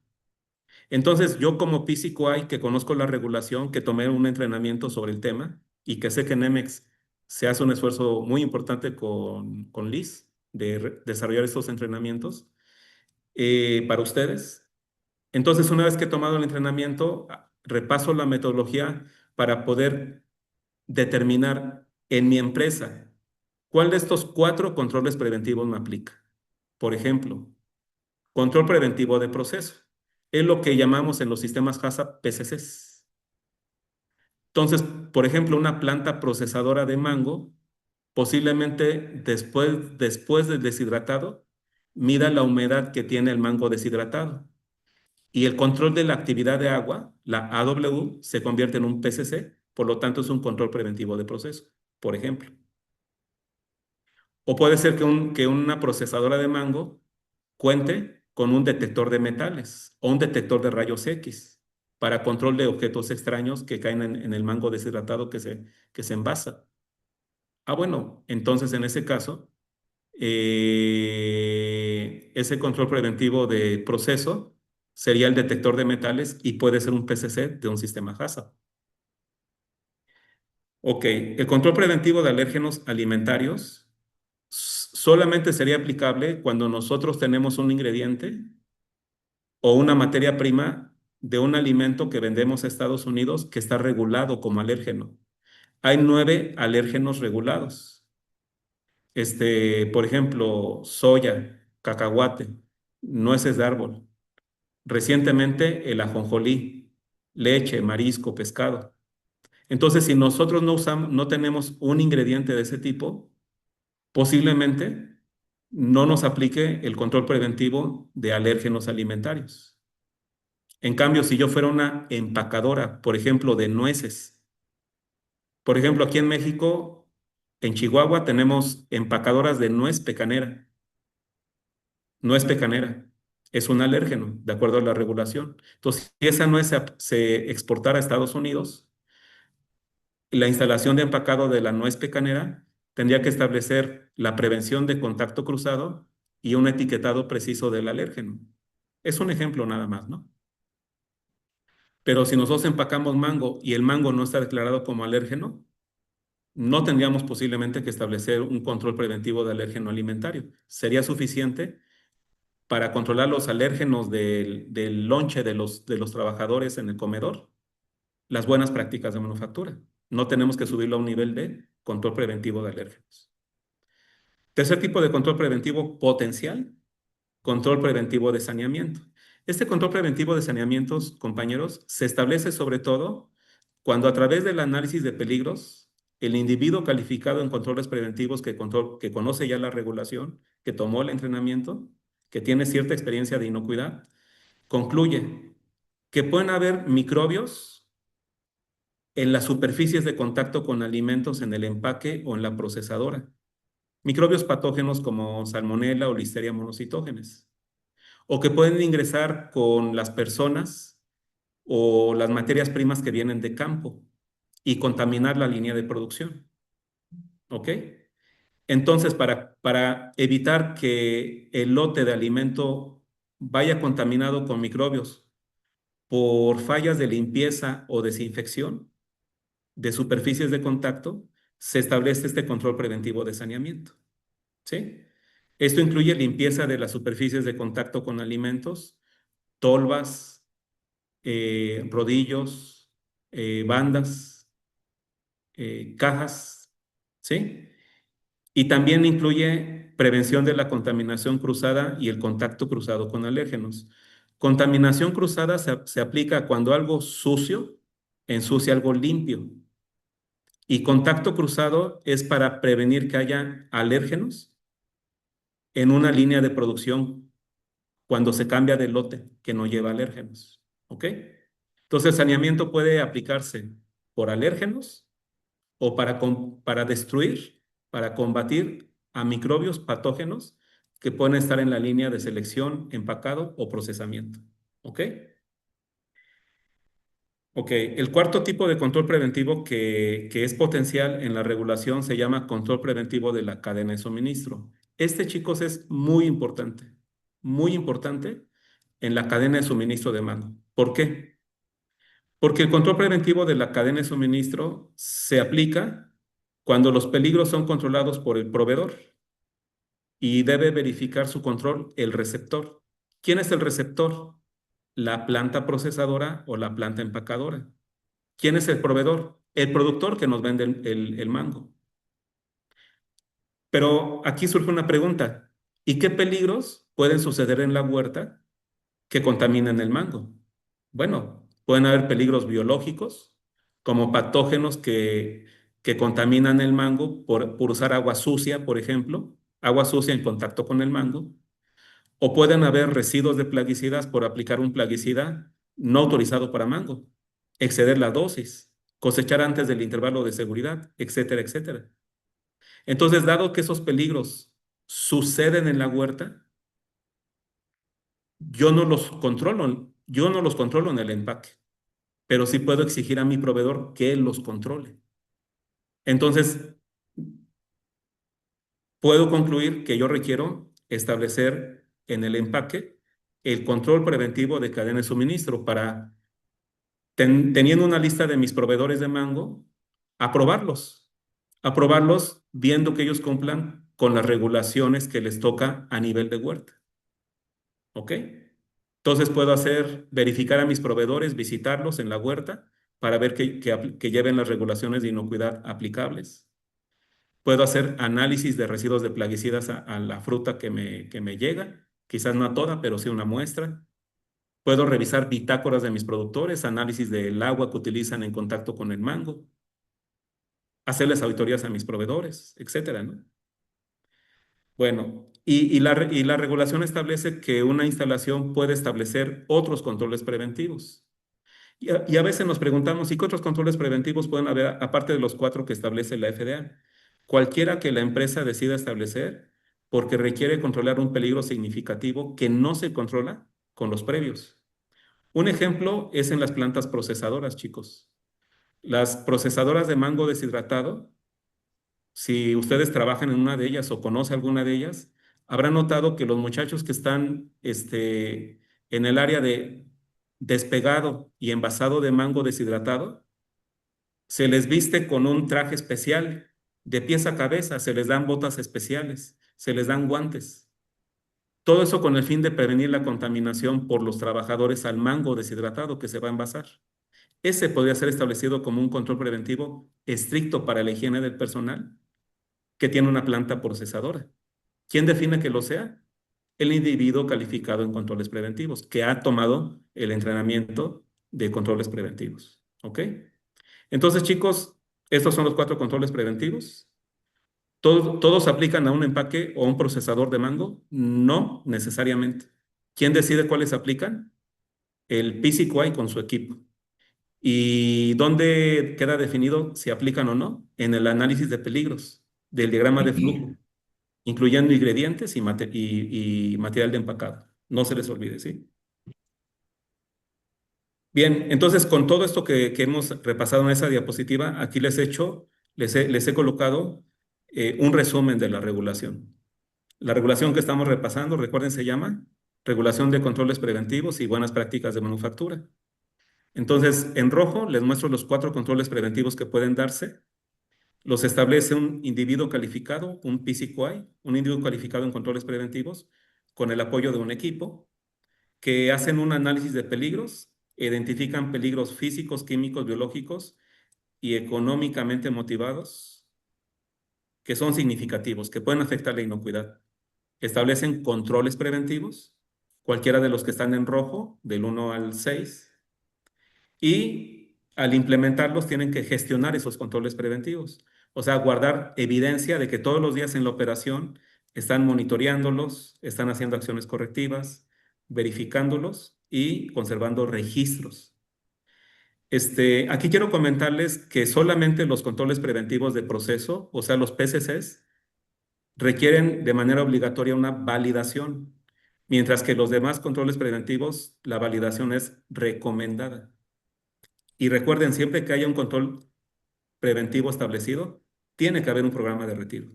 Entonces, yo como PCQI, que conozco la regulación, que tomé un entrenamiento sobre el tema y que sé que en Nemex se hace un esfuerzo muy importante con Liz de desarrollar estos entrenamientos para ustedes. Entonces, una vez que he tomado el entrenamiento, repaso la metodología para poder determinar en mi empresa cuál de estos 4 controles preventivos me aplica. Por ejemplo, control preventivo de proceso. Es lo que llamamos en los sistemas HACCP PCCs. Entonces, por ejemplo, una planta procesadora de mango, posiblemente después del deshidratado, mida la humedad que tiene el mango deshidratado. Y el control de la actividad de agua, la AW, se convierte en un PCC, por lo tanto es un control preventivo de proceso, por ejemplo. O puede ser que una procesadora de mango cuente con un detector de metales o un detector de rayos X para control de objetos extraños que caen en el mango deshidratado que se envasa. Bueno, entonces en ese caso, ese control preventivo de proceso sería el detector de metales y puede ser un PCC de un sistema HACCP. Ok, el control preventivo de alérgenos alimentarios solamente sería aplicable cuando nosotros tenemos un ingrediente o una materia prima de un alimento que vendemos a Estados Unidos que está regulado como alérgeno. Hay 9 alérgenos regulados. Por ejemplo, soya, cacahuate, nueces de árbol. Recientemente el ajonjolí, leche, marisco, pescado. Entonces, si nosotros no tenemos un ingrediente de ese tipo, posiblemente no nos aplique el control preventivo de alérgenos alimentarios. En cambio, si yo fuera una empacadora, por ejemplo, de nueces, por ejemplo, aquí en México, en Chihuahua, tenemos empacadoras de nuez pecanera. Nuez pecanera es un alérgeno, de acuerdo a la regulación. Entonces, si esa nuez se exportara a Estados Unidos, la instalación de empacado de la nuez pecanera tendría que establecer la prevención de contacto cruzado y un etiquetado preciso del alérgeno. Es un ejemplo nada más, ¿no? Pero si nosotros empacamos mango y el mango no está declarado como alérgeno, no tendríamos posiblemente que establecer un control preventivo de alérgeno alimentario. Sería suficiente para controlar los alérgenos del lonche de los trabajadores en el comedor, las buenas prácticas de manufactura. No tenemos que subirlo a un nivel de control preventivo de alérgenos. Tercer tipo de control preventivo potencial, control preventivo de saneamiento. Este control preventivo de saneamientos, compañeros, se establece sobre todo cuando a través del análisis de peligros, el individuo calificado en controles preventivos que conoce ya la regulación, que tomó el entrenamiento, que tiene cierta experiencia de inocuidad, concluye que pueden haber microbios en las superficies de contacto con alimentos en el empaque o en la procesadora. Microbios patógenos como Salmonella o Listeria monocitógenes, o que pueden ingresar con las personas o las materias primas que vienen de campo y contaminar la línea de producción. ¿Ok? Entonces, para evitar que el lote de alimento vaya contaminado con microbios por fallas de limpieza o desinfección de superficies de contacto, se establece este control preventivo de saneamiento. ¿Sí? Esto incluye limpieza de las superficies de contacto con alimentos, tolvas, rodillos, bandas, cajas, ¿sí? Y también incluye prevención de la contaminación cruzada y el contacto cruzado con alérgenos. Contaminación cruzada se aplica cuando algo sucio ensucia algo limpio. Y contacto cruzado es para prevenir que haya alérgenos en una línea de producción cuando se cambia de lote que no lleva alérgenos. ¿Ok? Entonces, el saneamiento puede aplicarse por alérgenos o para destruir, para combatir a microbios patógenos que pueden estar en la línea de selección, empacado o procesamiento. ¿Ok? Ok, el cuarto tipo de control preventivo que es potencial en la regulación se llama control preventivo de la cadena de suministro. Este, chicos, es muy importante en la cadena de suministro de mango. ¿Por qué? Porque el control preventivo de la cadena de suministro se aplica cuando los peligros son controlados por el proveedor y debe verificar su control el receptor. ¿Quién es el receptor? La planta procesadora o la planta empacadora. ¿Quién es el proveedor? El productor que nos vende el mango. Pero aquí surge una pregunta. ¿Y qué peligros pueden suceder en la huerta que contaminen el mango? Bueno, pueden haber peligros biológicos, como patógenos que contaminan el mango por usar agua sucia, por ejemplo, agua sucia en contacto con el mango, o pueden haber residuos de plaguicidas por aplicar un plaguicida no autorizado para mango, exceder la dosis, cosechar antes del intervalo de seguridad, etcétera, etcétera. Entonces, dado que esos peligros suceden en la huerta, yo no los controlo en el empaque, pero sí puedo exigir a mi proveedor que él los controle. Entonces, puedo concluir que yo requiero establecer en el empaque el control preventivo de cadena de suministro para, teniendo una lista de mis proveedores de mango, aprobarlos, aprobarlos viendo que ellos cumplan con las regulaciones que les toca a nivel de huerta. ¿Ok? Entonces puedo verificar a mis proveedores, visitarlos en la huerta para ver que lleven las regulaciones de inocuidad aplicables. Puedo hacer análisis de residuos de plaguicidas a la fruta que me llega, quizás no a toda, pero sí una muestra. Puedo revisar bitácoras de mis productores, análisis del agua que utilizan en contacto con el mango, hacerles auditorías a mis proveedores, etcétera, ¿no? Bueno, y la regulación establece que una instalación puede establecer otros controles preventivos. Y a veces nos preguntamos, ¿y qué otros controles preventivos pueden haber, aparte de los cuatro que establece la FDA? Cualquiera que la empresa decida establecer, porque requiere controlar un peligro significativo que no se controla con los previos. Un ejemplo es en las plantas procesadoras, chicos. Las procesadoras de mango deshidratado, si ustedes trabajan en una de ellas o conocen alguna de ellas, habrán notado que los muchachos que están en el área de despegado y envasado de mango deshidratado, se les viste con un traje especial, de pies a cabeza, se les dan botas especiales, se les dan guantes. Todo eso con el fin de prevenir la contaminación por los trabajadores al mango deshidratado que se va a envasar. Ese podría ser establecido como un control preventivo estricto para la higiene del personal que tiene una planta procesadora. ¿Quién define que lo sea? El individuo calificado en controles preventivos, que ha tomado el entrenamiento de controles preventivos. ¿Ok? Entonces, chicos, estos son los cuatro controles preventivos. ¿Todos aplican a un empaque o un procesador de mango? No necesariamente. ¿Quién decide cuáles aplican? El PCQI con su equipo. ¿Y dónde queda definido si aplican o no? En el análisis de peligros, del diagrama de flujo. incluyendo ingredientes y material de empacado. No se les olvide, ¿sí? Bien, entonces con todo esto que hemos repasado en esa diapositiva, aquí les he colocado un resumen de la regulación. La regulación que estamos repasando, recuerden, se llama Regulación de Controles Preventivos y Buenas Prácticas de Manufactura. Entonces, en rojo les muestro los 4 controles preventivos que pueden darse. Los establece un individuo calificado, un PCQI, un individuo calificado en controles preventivos, con el apoyo de un equipo, que hacen un análisis de peligros, identifican peligros físicos, químicos, biológicos y económicamente motivados, que son significativos, que pueden afectar la inocuidad. Establecen controles preventivos, cualquiera de los que están en rojo, del 1 al 6, y al implementarlos tienen que gestionar esos controles preventivos. O sea, guardar evidencia de que todos los días en la operación están monitoreándolos, están haciendo acciones correctivas, verificándolos y conservando registros. Aquí quiero comentarles que solamente los controles preventivos de proceso, o sea, los PCCs, requieren de manera obligatoria una validación, mientras que los demás controles preventivos, la validación es recomendada. Y recuerden, siempre que haya un control preventivo establecido, tiene que haber un programa de retiro.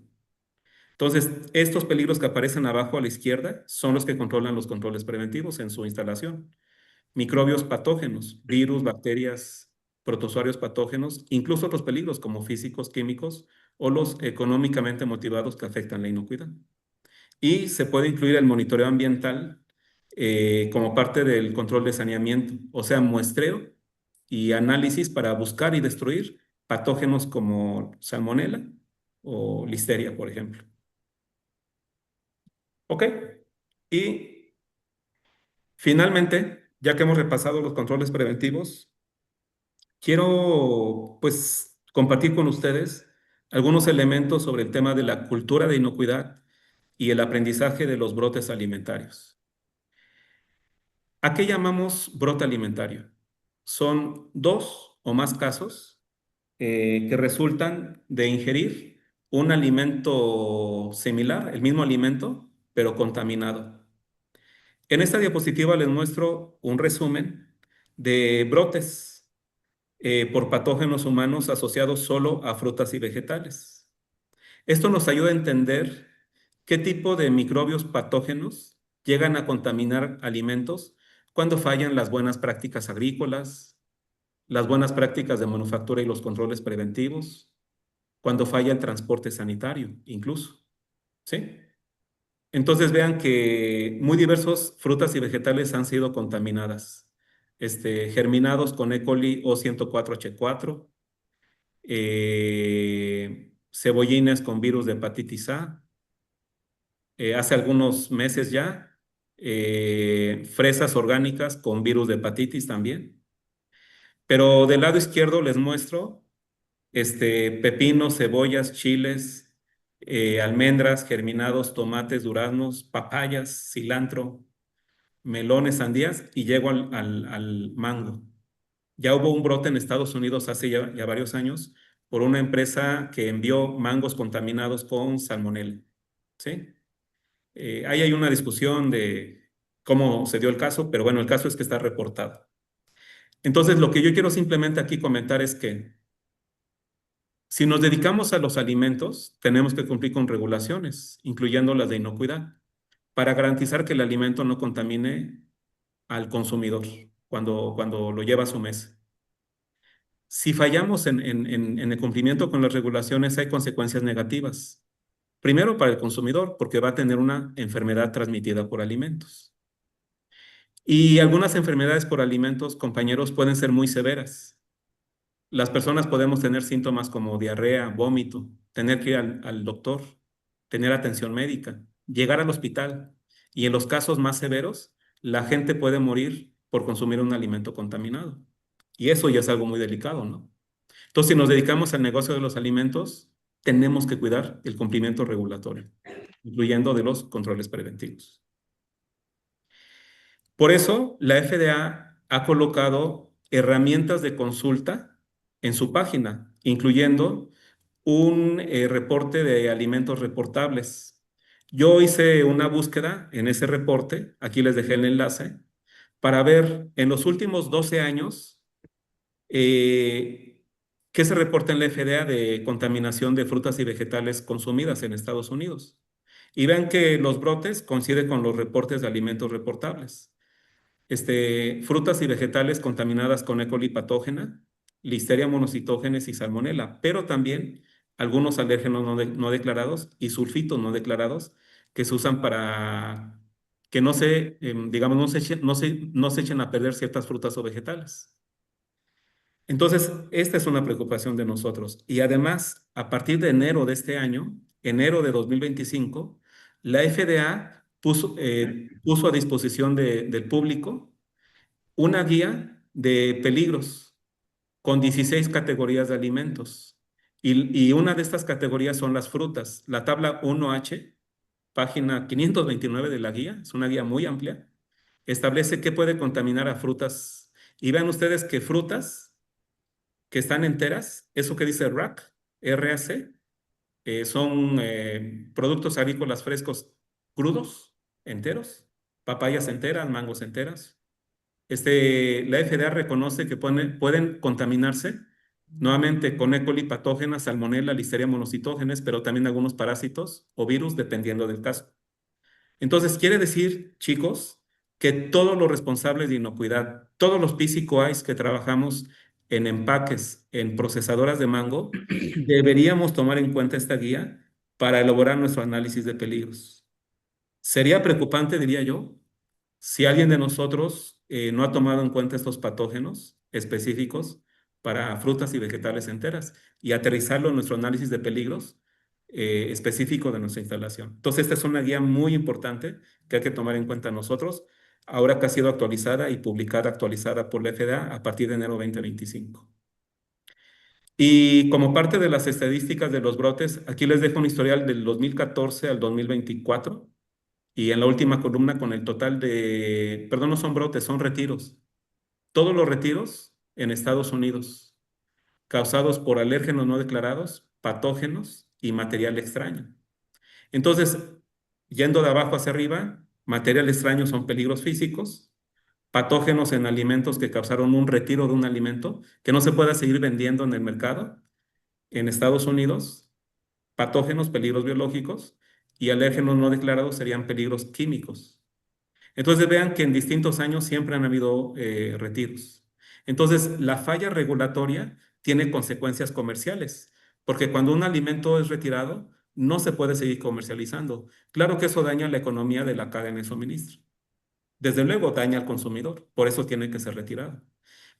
Entonces, estos peligros que aparecen abajo a la izquierda son los que controlan los controles preventivos en su instalación. Microbios patógenos, virus, bacterias, protozoarios patógenos, incluso otros peligros como físicos, químicos o los económicamente motivados que afectan la inocuidad. Y se puede incluir el monitoreo ambiental como parte del control de saneamiento, o sea, muestreo y análisis para buscar y destruir patógenos como salmonela o listeria, por ejemplo. ¿Ok? Y finalmente, ya que hemos repasado los controles preventivos, quiero pues compartir con ustedes algunos elementos sobre el tema de la cultura de inocuidad y el aprendizaje de los brotes alimentarios. ¿A qué llamamos brote alimentario? Son 2 o más casos que resultan de ingerir un alimento similar, el mismo alimento, pero contaminado. En esta diapositiva les muestro un resumen de brotes por patógenos humanos asociados solo a frutas y vegetales. Esto nos ayuda a entender qué tipo de microbios patógenos llegan a contaminar alimentos cuando fallan las buenas prácticas agrícolas, las buenas prácticas de manufactura y los controles preventivos, cuando falla el transporte sanitario, incluso. ¿Sí? Entonces vean que muy diversos frutas y vegetales han sido contaminadas. Germinados con E. coli O104H4, cebollines con virus de hepatitis A, hace algunos meses ya, fresas orgánicas con virus de hepatitis también. Pero del lado izquierdo les muestro pepinos, cebollas, chiles, almendras, germinados, tomates, duraznos, papayas, cilantro, melones, sandías y llego al mango. Ya hubo un brote en Estados Unidos hace ya varios años por una empresa que envió mangos contaminados con salmonela. ¿Sí? Ahí hay una discusión de cómo se dio el caso, pero bueno, el caso es que está reportado. Entonces, lo que yo quiero simplemente aquí comentar es que si nos dedicamos a los alimentos, tenemos que cumplir con regulaciones, incluyendo las de inocuidad, para garantizar que el alimento no contamine al consumidor cuando lo lleva a su mesa. Si fallamos en el cumplimiento con las regulaciones, hay consecuencias negativas. Primero, para el consumidor, porque va a tener una enfermedad transmitida por alimentos. Y algunas enfermedades por alimentos, compañeros, pueden ser muy severas. Las personas podemos tener síntomas como diarrea, vómito, tener que ir al doctor, tener atención médica, llegar al hospital. Y en los casos más severos, la gente puede morir por consumir un alimento contaminado. Y eso ya es algo muy delicado, ¿no? Entonces, si nos dedicamos al negocio de los alimentos, tenemos que cuidar el cumplimiento regulatorio, incluyendo de los controles preventivos. Por eso, la FDA ha colocado herramientas de consulta en su página, incluyendo un reporte de alimentos reportables, Yo hice una búsqueda en ese reporte, aquí les dejé el enlace, para ver en los últimos 12 años eh, qué se reporta en la FDA de contaminación de frutas y vegetales consumidas en Estados Unidos. Y vean que los brotes coinciden con los reportes de alimentos reportables. Frutas y vegetales contaminadas con E. coli patógena, Listeria monocytogenes y Salmonella, pero también algunos alérgenos no declarados y sulfitos no declarados que se usan para que no se, digamos, no se echen a perder ciertas frutas o vegetales. Entonces, esta es una preocupación de nosotros. Y además, a partir de enero de este año, enero de 2025, la FDA puso a disposición del público una guía de peligros con 16 categorías de alimentos. Y una de estas categorías son las frutas. La tabla 1H, página 529 de la guía, es una guía muy amplia, establece qué puede contaminar a frutas. Y vean ustedes que frutas que están enteras, eso que dice RAC, RAC, son productos agrícolas frescos crudos, enteros, papayas enteras, mangos enteras. La FDA reconoce que pueden contaminarse nuevamente con E. coli patógenas, salmonella, listeria monocytogenes, pero también algunos parásitos o virus, dependiendo del caso. Entonces, quiere decir, chicos, que todos los responsables de inocuidad, todos los PCQIs que trabajamos en empaques, en procesadoras de mango, deberíamos tomar en cuenta esta guía para elaborar nuestro análisis de peligros. Sería preocupante, diría yo, si alguien de nosotros no ha tomado en cuenta estos patógenos específicos para frutas y vegetales enteras y aterrizarlo en nuestro análisis de peligros específico de nuestra instalación. Entonces, esta es una guía muy importante que hay que tomar en cuenta nosotros, ahora que ha sido actualizada y publicada, actualizada por la FDA a partir de enero 2025. Y como parte de las estadísticas de los brotes, aquí les dejo un historial del 2014 al 2024 y en la última columna con el total de, perdón, no son brotes, son retiros. Todos los retiros en Estados Unidos, causados por alérgenos no declarados, patógenos y material extraño. Entonces, yendo de abajo hacia arriba, material extraño son peligros físicos, patógenos en alimentos que causaron un retiro de un alimento que no se pueda seguir vendiendo en el mercado en Estados Unidos, patógenos, peligros biológicos, y alérgenos no declarados serían peligros químicos. Entonces vean que en distintos años siempre han habido retiros. Entonces, la falla regulatoria tiene consecuencias comerciales, porque cuando un alimento es retirado, no se puede seguir comercializando. Claro que eso daña la economía de la cadena de suministro. Desde luego daña al consumidor, por eso tiene que ser retirado.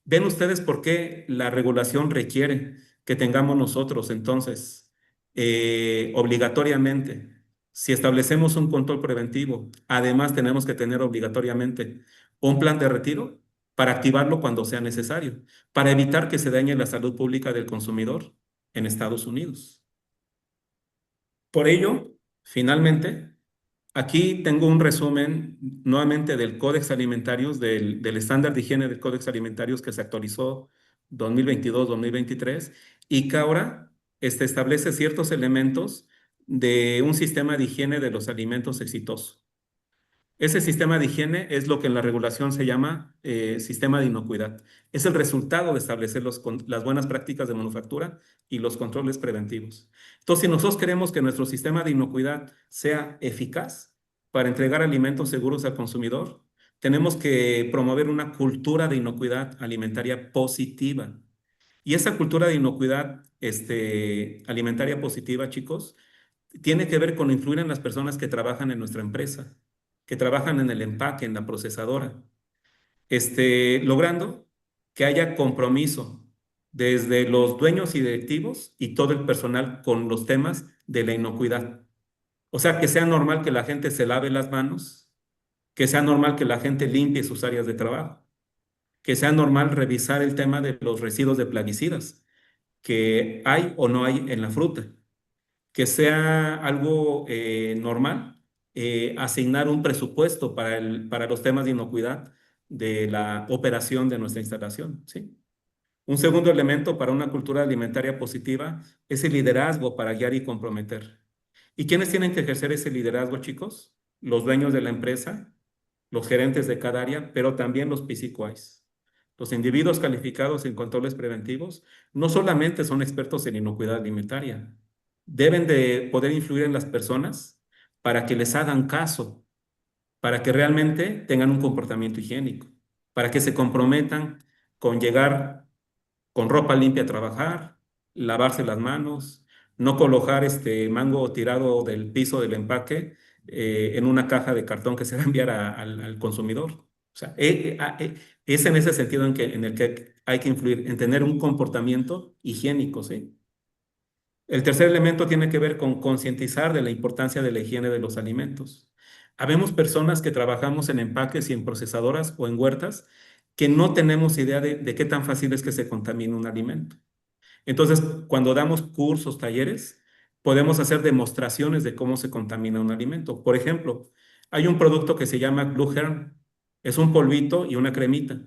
¿Ven ustedes por qué la regulación requiere que tengamos nosotros entonces obligatoriamente, si establecemos un control preventivo, además tenemos que tener obligatoriamente un plan de retiro para activarlo cuando sea necesario, para evitar que se dañe la salud pública del consumidor en Estados Unidos? Por ello, finalmente, aquí tengo un resumen nuevamente del Códex Alimentarios, del estándar de higiene del Códex Alimentarios que se actualizó 2022-2023 y que ahora establece ciertos elementos de un sistema de higiene de los alimentos exitoso. Ese sistema de higiene es lo que en la regulación se llama sistema de inocuidad. Es el resultado de establecer las buenas prácticas de manufactura y los controles preventivos. Entonces, si nosotros queremos que nuestro sistema de inocuidad sea eficaz para entregar alimentos seguros al consumidor, tenemos que promover una cultura de inocuidad alimentaria positiva. Y esa cultura de inocuidad alimentaria positiva, chicos, tiene que ver con influir en las personas que trabajan en nuestra empresa, que trabajan en el empaque, en la procesadora, logrando que haya compromiso desde los dueños y directivos y todo el personal con los temas de la inocuidad. O sea, que sea normal que la gente se lave las manos, que sea normal que la gente limpie sus áreas de trabajo, que sea normal revisar el tema de los residuos de plaguicidas, que hay o no hay en la fruta, que sea algo normal, asignar un presupuesto para los temas de inocuidad de la operación de nuestra instalación, ¿sí? Un segundo elemento para una cultura alimentaria positiva es el liderazgo para guiar y comprometer. ¿Y quiénes tienen que ejercer ese liderazgo, chicos? Los dueños de la empresa, los gerentes de cada área, pero también los PCQIs. Los individuos calificados en controles preventivos no solamente son expertos en inocuidad alimentaria, deben de poder influir en las personas para que les hagan caso, para que realmente tengan un comportamiento higiénico, para que se comprometan con llegar con ropa limpia a trabajar, lavarse las manos, no colocar este mango tirado del piso del empaque en una caja de cartón que se va a enviar al consumidor. O sea, es en ese sentido en el que hay que influir, en tener un comportamiento higiénico, ¿sí? El tercer elemento tiene que ver con concientizar de la importancia de la higiene de los alimentos. Habemos personas que trabajamos en empaques y en procesadoras o en huertas que no tenemos idea de qué tan fácil es que se contamine un alimento. Entonces, cuando damos cursos, talleres, podemos hacer demostraciones de cómo se contamina un alimento. Por ejemplo, hay un producto que se llama Blue Heron. Es un polvito y una cremita.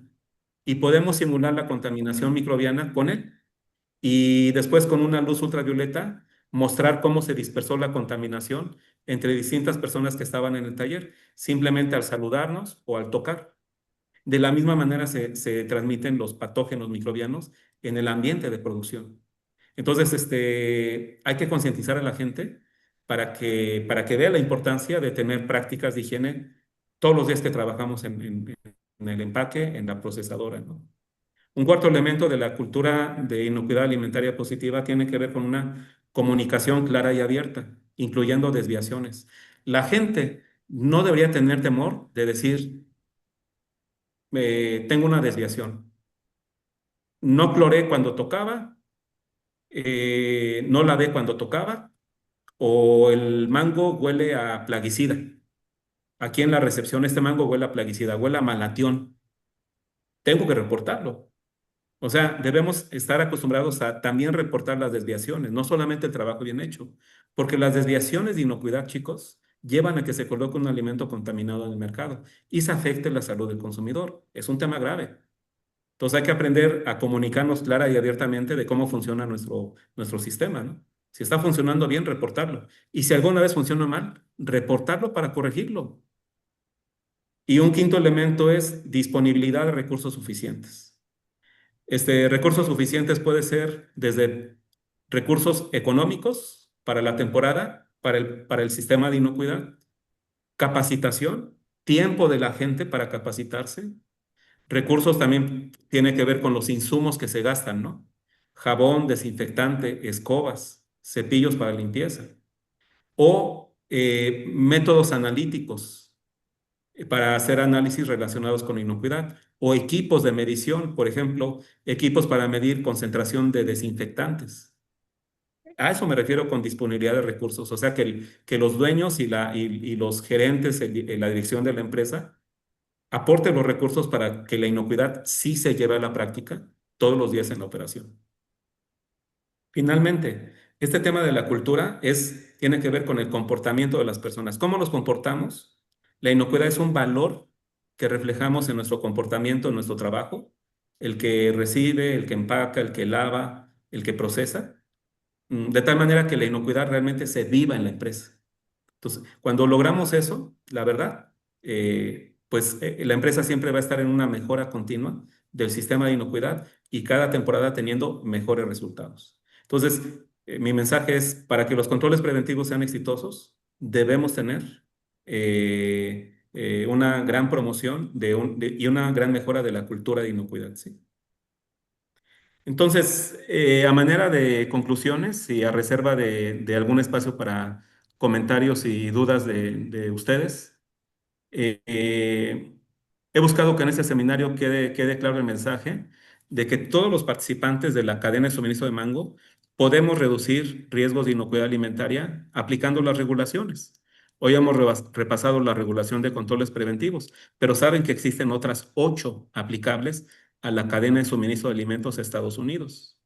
Y podemos simular la contaminación microbiana con él y después con una luz ultravioleta mostrar cómo se dispersó la contaminación entre distintas personas que estaban en el taller, simplemente al saludarnos o al tocar. De la misma manera se transmiten los patógenos microbianos en el ambiente de producción. Entonces, hay que concientizar a la gente para que vea la importancia de tener prácticas de higiene todos los días que trabajamos en el empaque, en la procesadora, ¿no? Un cuarto elemento de la cultura de inocuidad alimentaria positiva tiene que ver con una comunicación clara y abierta, incluyendo desviaciones. La gente no debería tener temor de decir, tengo una desviación. No cloré cuando tocaba, no lavé cuando tocaba, o el mango huele a plaguicida. Aquí en la recepción este mango huele a plaguicida, huele a malatión. Tengo que reportarlo. O sea, debemos estar acostumbrados a también reportar las desviaciones, no solamente el trabajo bien hecho, porque las desviaciones de inocuidad, chicos, llevan a que se coloque un alimento contaminado en el mercado y se afecte la salud del consumidor. Es un tema grave. Entonces hay que aprender a comunicarnos clara y abiertamente de cómo funciona nuestro sistema, ¿no? Si está funcionando bien, reportarlo. Y si alguna vez funciona mal, reportarlo para corregirlo. Y un quinto elemento es disponibilidad de recursos suficientes. Recursos suficientes puede ser desde recursos económicos para la temporada, para el sistema de inocuidad, capacitación, tiempo de la gente para capacitarse. Recursos también tiene que ver con los insumos que se gastan, ¿no? Jabón, desinfectante, escobas, cepillos para limpieza. O métodos analíticos para hacer análisis relacionados con inocuidad. O equipos de medición, por ejemplo, equipos para medir concentración de desinfectantes. A eso me refiero con disponibilidad de recursos. O sea, que los dueños y los gerentes, la dirección de la empresa, aporte los recursos para que la inocuidad sí se lleve a la práctica todos los días en la operación. Finalmente, este tema de la cultura tiene que ver con el comportamiento de las personas. ¿Cómo nos comportamos? La inocuidad es un valor que reflejamos en nuestro comportamiento, en nuestro trabajo. El que recibe, el que empaca, el que lava, el que procesa. De tal manera que la inocuidad realmente se viva en la empresa. Entonces, cuando logramos eso, la verdad, la empresa siempre va a estar en una mejora continua del sistema de inocuidad y cada temporada teniendo mejores resultados. Entonces, mi mensaje es, para que los controles preventivos sean exitosos, debemos tener una gran promoción y una gran mejora de la cultura de inocuidad, ¿sí? Entonces, a manera de conclusiones y a reserva de algún espacio para comentarios y dudas de ustedes, eh, eh, he buscado que en este seminario quede claro el mensaje de que todos los participantes de la cadena de suministro de mango podemos reducir riesgos de inocuidad alimentaria aplicando las regulaciones. Hoy hemos repasado la regulación de controles preventivos, pero saben que existen otras 8 aplicables a la cadena de suministro de alimentos de Estados Unidos.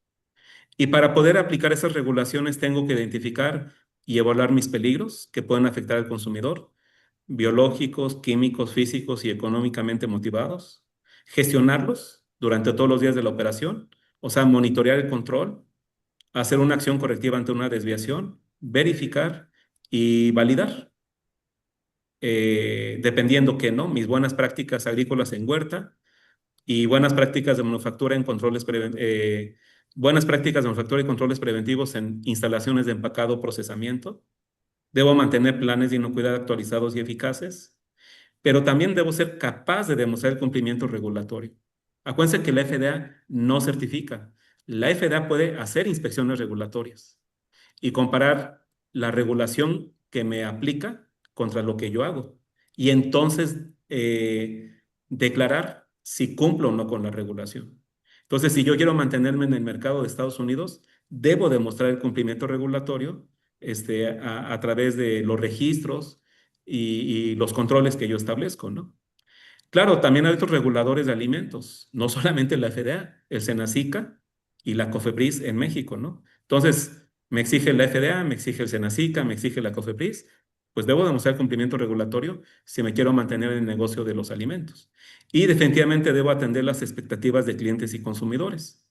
Y para poder aplicar esas regulaciones tengo que identificar y evaluar mis peligros que pueden afectar al consumidor, biológicos, químicos, físicos y económicamente motivados, gestionarlos durante todos los días de la operación, o sea, monitorear el control, hacer una acción correctiva ante una desviación, verificar y validar, dependiendo que, ¿no? Mis buenas prácticas agrícolas en huerta y buenas prácticas de manufactura en buenas prácticas de manufactura y controles preventivos en instalaciones de empacado procesamiento. Debo mantener planes de inocuidad actualizados y eficaces, pero también debo ser capaz de demostrar el cumplimiento regulatorio. Acuérdense que la FDA no certifica. La FDA puede hacer inspecciones regulatorias y comparar la regulación que me aplica contra lo que yo hago. Y entonces declarar si cumplo o no con la regulación. Entonces, si yo quiero mantenerme en el mercado de Estados Unidos, debo demostrar el cumplimiento regulatorio a través de los registros y los controles que yo establezco, ¿no? Claro, también hay otros reguladores de alimentos, no solamente la FDA, el Senacica y la COFEPRIS en México, ¿no? Entonces, me exige la FDA, me exige el Senacica, me exige la COFEPRIS, pues debo demostrar cumplimiento regulatorio si me quiero mantener en el negocio de los alimentos. Y definitivamente debo atender las expectativas de clientes y consumidores.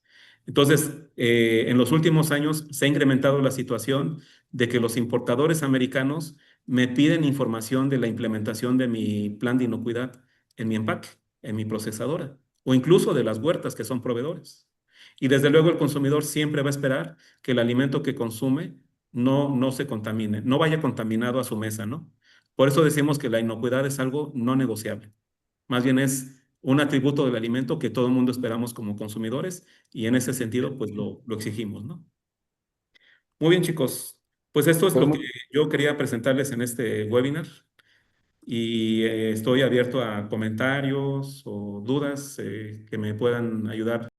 Entonces, en los últimos años se ha incrementado la situación de que los importadores americanos me piden información de la implementación de mi plan de inocuidad en mi empaque, en mi procesadora, o incluso de las huertas que son proveedores. Y desde luego el consumidor siempre va a esperar que el alimento que consume no se contamine, no vaya contaminado a su mesa, ¿no? Por eso decimos que la inocuidad es algo no negociable. Más bien es un atributo del alimento que todo el mundo esperamos como consumidores y en ese sentido pues lo exigimos, ¿no? Muy bien, chicos. Pues esto es Pues lo que yo quería presentarles en este webinar y estoy abierto a comentarios o dudas que me puedan ayudar